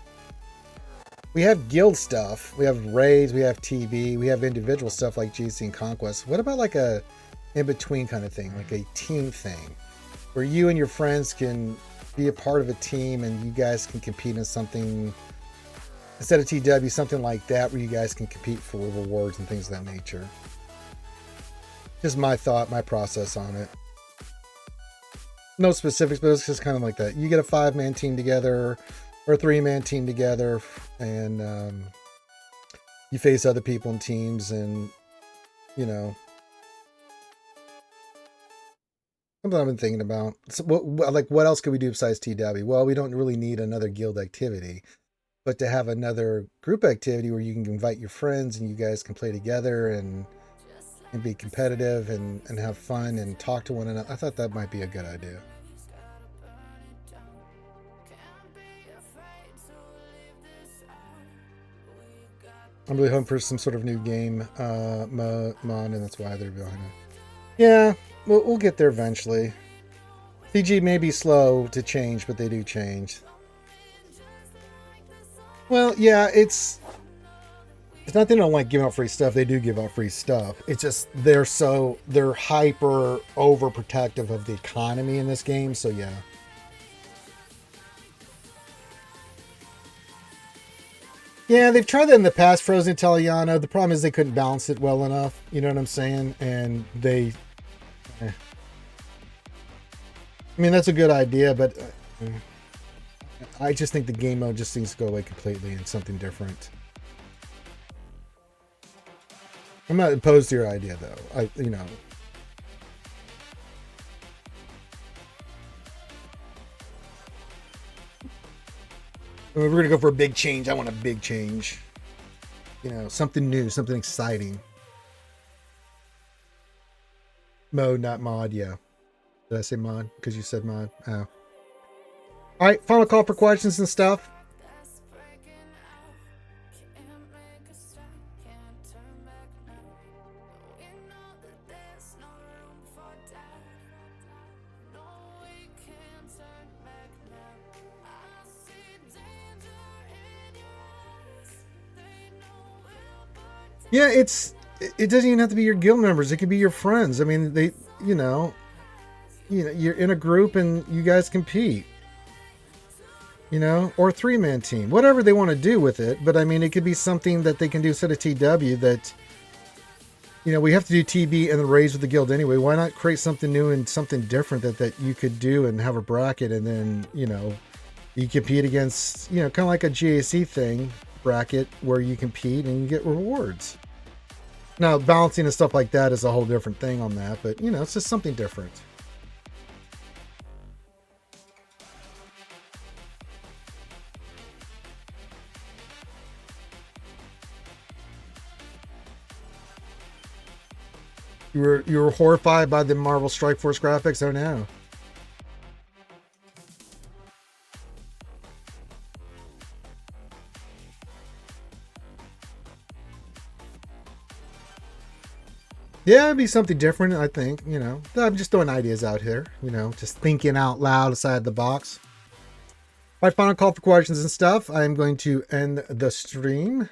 we have guild stuff, we have raids, we have TB, we have individual stuff like GC and Conquest. What about like a in-between kind of thing, like a team thing, where you and your friends can be a part of a team and you guys can compete in something instead of TW, something like that, where you guys can compete for rewards and things of that nature. Just my thought, my process on it. No specifics, but it's just kind of like that. You get a 5-man team together or a 3-man team together, and you face other people in teams, and you know, something I've been thinking about. So what else could we do besides TW? Well, we don't really need another guild activity, but to have another group activity where you can invite your friends and you guys can play together and be competitive and have fun and talk to one another. I thought that might be a good idea. I'm really hoping for some sort of new game mod, and that's why they're behind it. Yeah, we'll get there eventually. CG may be slow to change, but they do change. Well, yeah, it's not they don't like giving out free stuff. They do give out free stuff. It's just they're hyper overprotective of the economy in this game. So yeah. Yeah, they've tried that in the past, Frozen Italiano. The problem is they couldn't balance it well enough. You know what I'm saying? And I mean, that's a good idea, but I just think the game mode just needs to go away completely and something different. I'm not opposed to your idea, though. We're going to go for a big change. I want a big change. You know, something new, something exciting. Mode, not mod, yeah. Did I say mod? Because you said mod. Oh. All right, final call for questions and stuff. Yeah, it doesn't even have to be your guild members. It could be your friends. I mean, you know, you're in a group and you guys compete. You know, or 3-man team, whatever they want to do with it. But I mean, it could be something that they can do instead of TW that, you know, we have to do TB and then raise with the guild anyway. Why not create something new and something different that you could do and have a bracket, and then, you know, you compete against, you know, kind of like a GAC thing bracket where you compete and you get rewards. Now, balancing and stuff like that is a whole different thing on that, but, you know, it's just something different. You were horrified by the Marvel Strike Force graphics? Oh no. Yeah, it'd be something different, I think, you know. I'm just throwing ideas out here, you know, just thinking out loud outside the box. My final call for questions and stuff. I'm going to end the stream.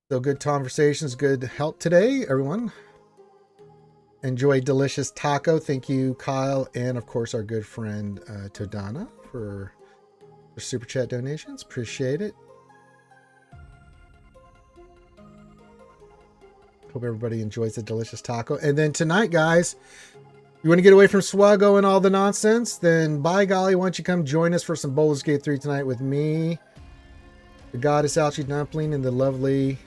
So good conversations, good help today, everyone. Enjoy delicious taco. Thank you, Kyle, and of course our good friend Todana for super chat donations. Appreciate it. Hope everybody enjoys the delicious taco. And then tonight, guys, you want to get away from Swgoh and all the nonsense? Then by golly, why don't you come join us for some Baldur's Gate 3 tonight with me, the goddess Alchie Dumpling, and the lovely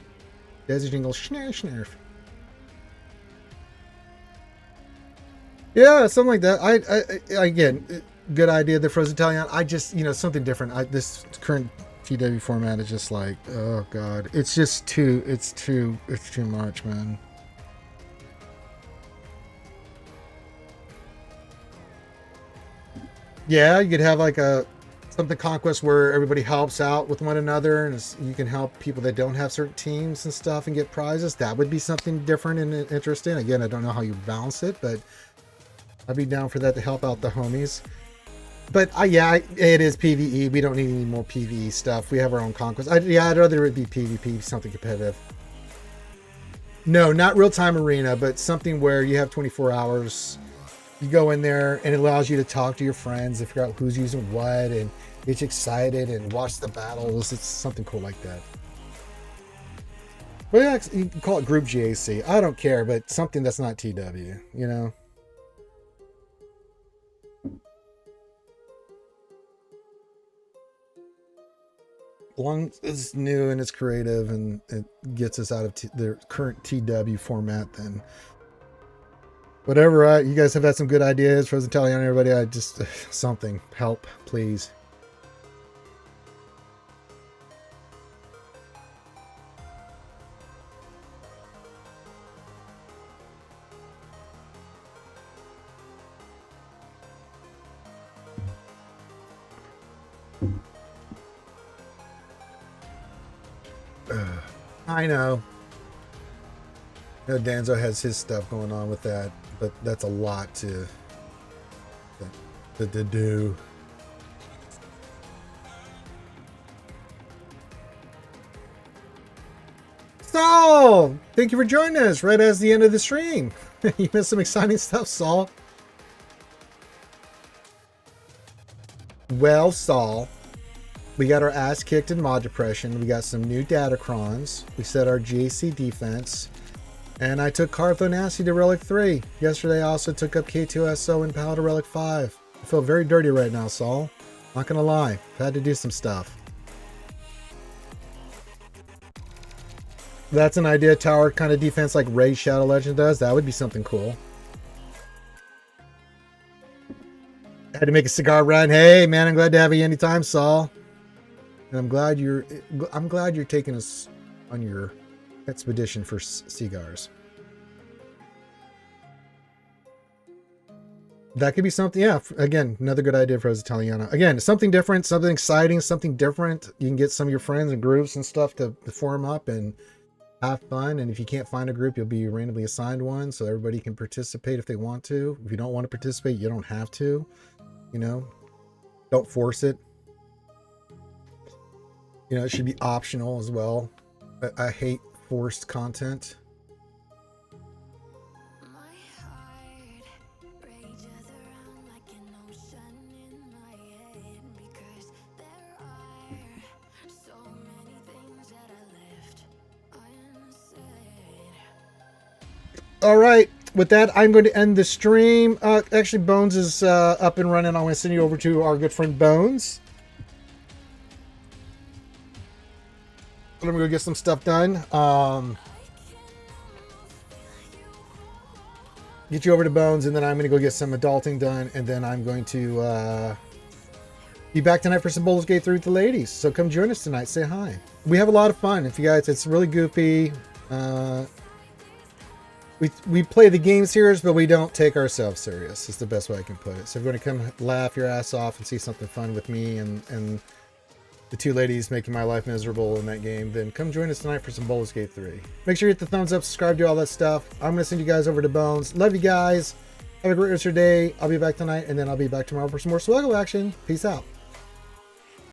Desi Jingle Schnarf. Yeah, something like that. I again, good idea. The Frozen Italian. I just, you know, something different. This current TW format is just like, oh god, it's just too much, man. Yeah, you could have like something conquest where everybody helps out with one another, and you can help people that don't have certain teams and stuff and get prizes. That would be something different and interesting. Again, I don't know how you balance it, but I'd be down for that to help out the homies. But yeah, it is PvE. We don't need any more PvE stuff. We have our own conquest. I'd rather it be PvP, something competitive. No, not real-time arena, but something where you have 24 hours. You go in there and it allows you to talk to your friends and figure out who's using what and get you excited and watch the battles. It's something cool like that. But yeah, you can call it group GAC. I don't care, but something that's not TW, you know? Long is new and it's creative and it gets us out of the current TW format, then whatever. You guys have had some good ideas. Frozen Italian, everybody. I just something help, please. I know. Danzo has his stuff going on with that, but that's a lot to do. Saul, thank you for joining us right as the end of the stream. You missed some exciting stuff, Saul. Well, Saul, we got our ass kicked in mod depression. We got some new datacrons. We set our GAC defense. And I took Cartho Nasty to Relic 3. Yesterday I also took up K2SO and Pal to Relic 5. I feel very dirty right now, Saul. Not gonna lie. I've had to do some stuff. That's an idea, tower kind of defense like Raid Shadow Legend does. That would be something cool. I had to make a cigar run. Hey man, I'm glad to have you anytime, Saul. And I'm glad you're taking us on your expedition for cigars. That could be something. Yeah, again, another good idea for Italiana. Again, something different, something exciting, something different. You can get some of your friends and groups and stuff to form up and have fun. And if you can't find a group, you'll be randomly assigned one so everybody can participate if they want to. If you don't want to participate, you don't have to. You know, don't force it. You know, it should be optional as well. I hate forced content. All right. With that, I'm going to end the stream. Actually, Bones is up and running. I'm going to send you over to our good friend Bones. I'm going to go get some stuff done. Get you over to Bones, and then I'm going to go get some adulting done, and then I'm going to be back tonight for some Baldur's Gate 3 with the ladies. So come join us tonight. Say hi. We have a lot of fun. If you guys, it's really goofy. We play the game serious, but we don't take ourselves serious. Is the best way I can put it. So if you're going to come laugh your ass off and see something fun with me and the two ladies making my life miserable in that game, then come join us tonight for some Baldur's Gate 3. Make sure you hit the thumbs up, subscribe, do all that stuff. I'm going to send you guys over to Bones. Love you guys. Have a great rest of your day. I'll be back tonight, and then I'll be back tomorrow for some more Swgoh action. Peace out.